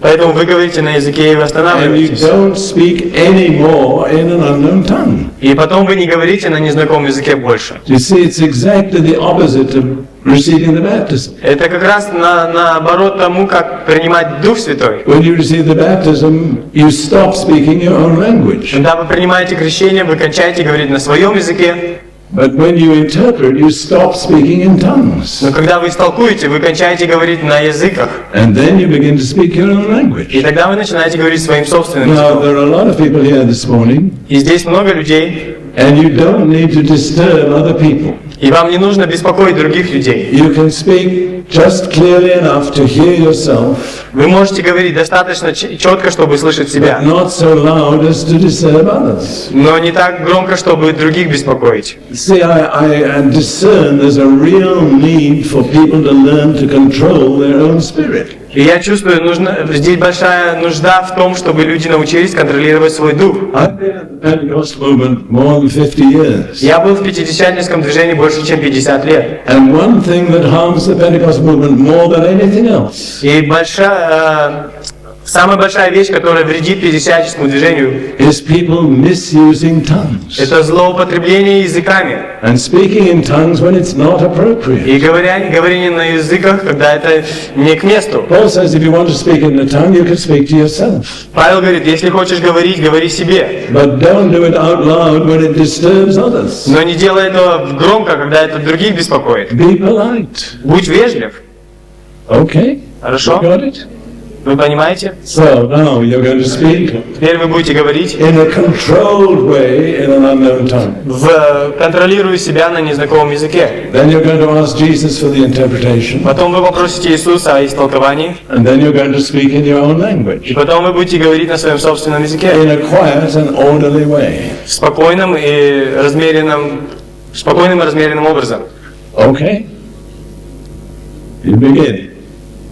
Поэтому вы говорите на языке и вы And you останавливаетесь. don't speak anymore in an unknown tongue. И потом вы не говорите на незнакомом языке больше. You see, it's exactly the opposite of receiving the baptism. Это как раз наоборот тому, как принимать Дух Святой. When you receive the baptism, you stop speaking your own language. Когда вы принимаете крещение, вы кончаете говорить на своем языке, But when you interpret, you stop speaking in tongues. Но когда вы истолкуете, вы кончаете говорить на языках. And then you begin to speak your own language. И тогда вы начинаете говорить своим собственным Now, языком. there are a lot of people here this morning, И здесь много людей, and you don't need to disturb other people. и вам не нужно беспокоить других людей. You can speak just clearly enough to hear yourself, Вы можете говорить достаточно четко, чтобы слышать but себя, not so loud as to disturb others. но не так громко, чтобы других беспокоить. See, I discern there's a real need for people to learn to control their own spirit. И я чувствую, здесь большая нужда в том, чтобы люди научились контролировать свой дух. I've been in the Pentecostal movement more than 50 years. Я был в пятидесятническом движении больше, чем 50 лет. And one thing that harms the Pentecostal movement more than anything else И самая большая вещь, которая вредит пятидесятническому движению, is people misusing tongues это злоупотребление языками. and speaking in tongues when it's not appropriate. И говорение на языках, когда это не к месту. Paul says if you want to speak in a tongue, you can speak to yourself. Павел говорит, если хочешь говорить, говори себе. But don't do it out loud when it disturbs others. Но не делай этого громко, когда это других беспокоит. Be polite. Будь вежлив. Okay? Хорошо? Got it? Вы понимаете? So now you're going to speak Теперь вы будете говорить, in a controlled way in an unknown tongue. контролируя себя на незнакомом языке. Then you're going to ask Jesus for the interpretation. Потом вы попросите Иисуса о истолковании. And then you're going to speak in your own И language. потом вы будете говорить на своем собственном языке. In a quiet and orderly way. Спокойным и размеренным образом. Okay? You begin.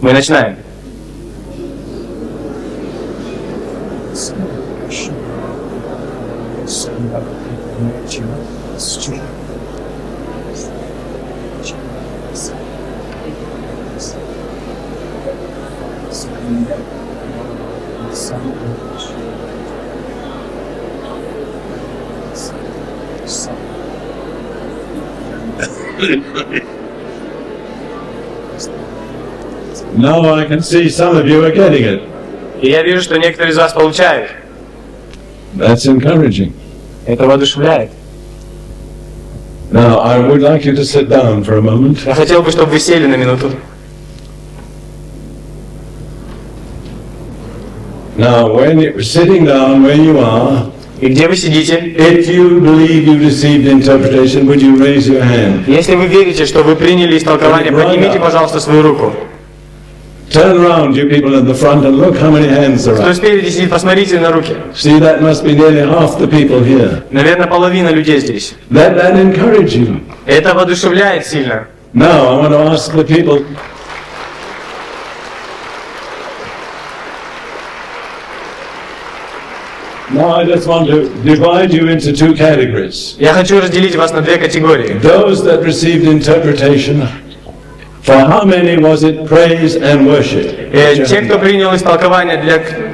Мы начинаем. Now I can see some of you are getting it. И я вижу, что некоторые из вас получают. That's encouraging. Это воодушевляет. Now I would like you to sit down for a moment. Я хотел бы, чтобы вы сели на минуту. Now when you're sitting down where you are, И где вы сидите? if you believe you received interpretation, would you raise your hand? Если вы верите, что вы приняли истолкование, поднимите, пожалуйста, свою руку. Turn around, you people at the front, and look how many hands there Кто are. спереди сидит, посмотрите на руки. See, that must be nearly half the people here. Наверное, половина людей здесь. That encourage you. Это воодушевляет сильно. Now I want to ask the people. Now I just want to divide you into two categories. Я хочу разделить вас на две категории. Those that received interpretation, for how many was it praise and worship? Те, кто принял истолкование,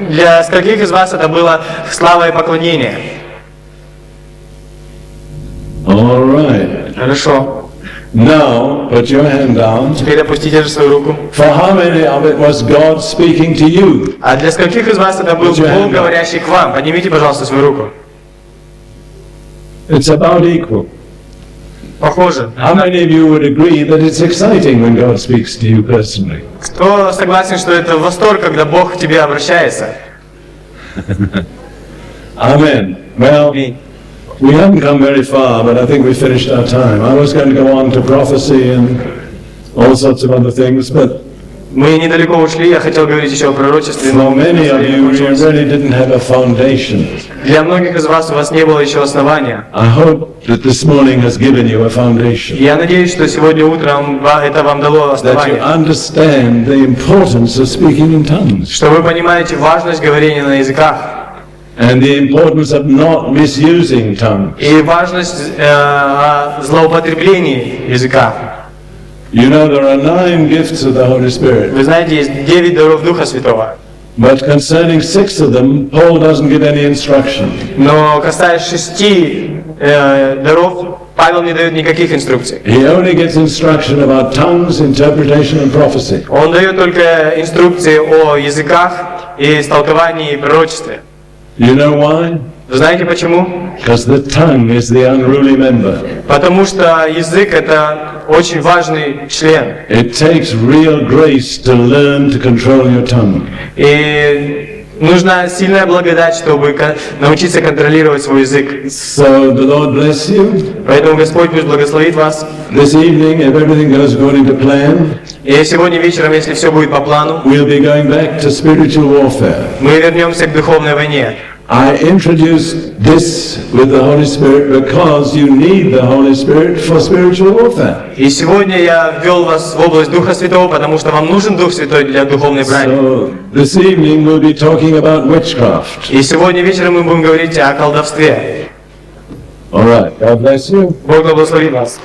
для скольких из вас это было слава и поклонение? All right. Хорошо. Now put your hand down. Теперь опустите же свою руку. For how many of it was God speaking to you? А для скольких из вас это был Бог, говорящий к вам? Поднимите, пожалуйста, свою руку. It's about equal. Похоже. How many of you would agree that it's exciting when God speaks to you personally? Кто согласен, что это восторг, когда Бог к тебе обращается? Amen. Well, we haven't come very far, but I think we finished our time. I was going to go on to prophecy and all sorts of other things, but Мы недалеко ушли, я хотел говорить еще о пророчестве, for но many of you, you really didn't have a foundation. для многих из вас у вас не было еще основания. I hope that this morning has given you a foundation, Я надеюсь, что сегодня утром это вам дало that you основание, understand the importance of speaking in tongues что вы понимаете важность говорения на языках and the importance of not misusing tongues. и важность злоупотреблений языка. You know, there are 9 gifts of the Holy Spirit, Вы знаете, есть 9 даров Духа Святого, but concerning 6 of them, Paul doesn't give any instruction. но касаясь 6 даров, Павел не дает никаких инструкций. He only gets instruction about tongues, interpretation, and prophecy. Он дает только инструкции о языках и истолковании и пророчестве. You know why? Знаете почему? Because the tongue is the unruly member. Потому что язык — это очень важный член. It takes real grace to learn to control your tongue. И нужна сильная благодать, чтобы научиться контролировать свой язык. So the Lord bless you. Поэтому Господь пусть благословит вас. This evening, if everything goes according to plan, И сегодня вечером, если все будет по плану, we'll be going back to spiritual warfare. мы вернемся к духовной войне. I introduced this with the Holy Spirit because you need the Holy Spirit for spiritual warfare. И сегодня я ввел вас в область Духа Святого, потому что вам нужен Дух Святой для духовной брани. So this evening we'll be talking about witchcraft. И сегодня вечером мы будем говорить о колдовстве. All right. God bless you. Бог благословит вас.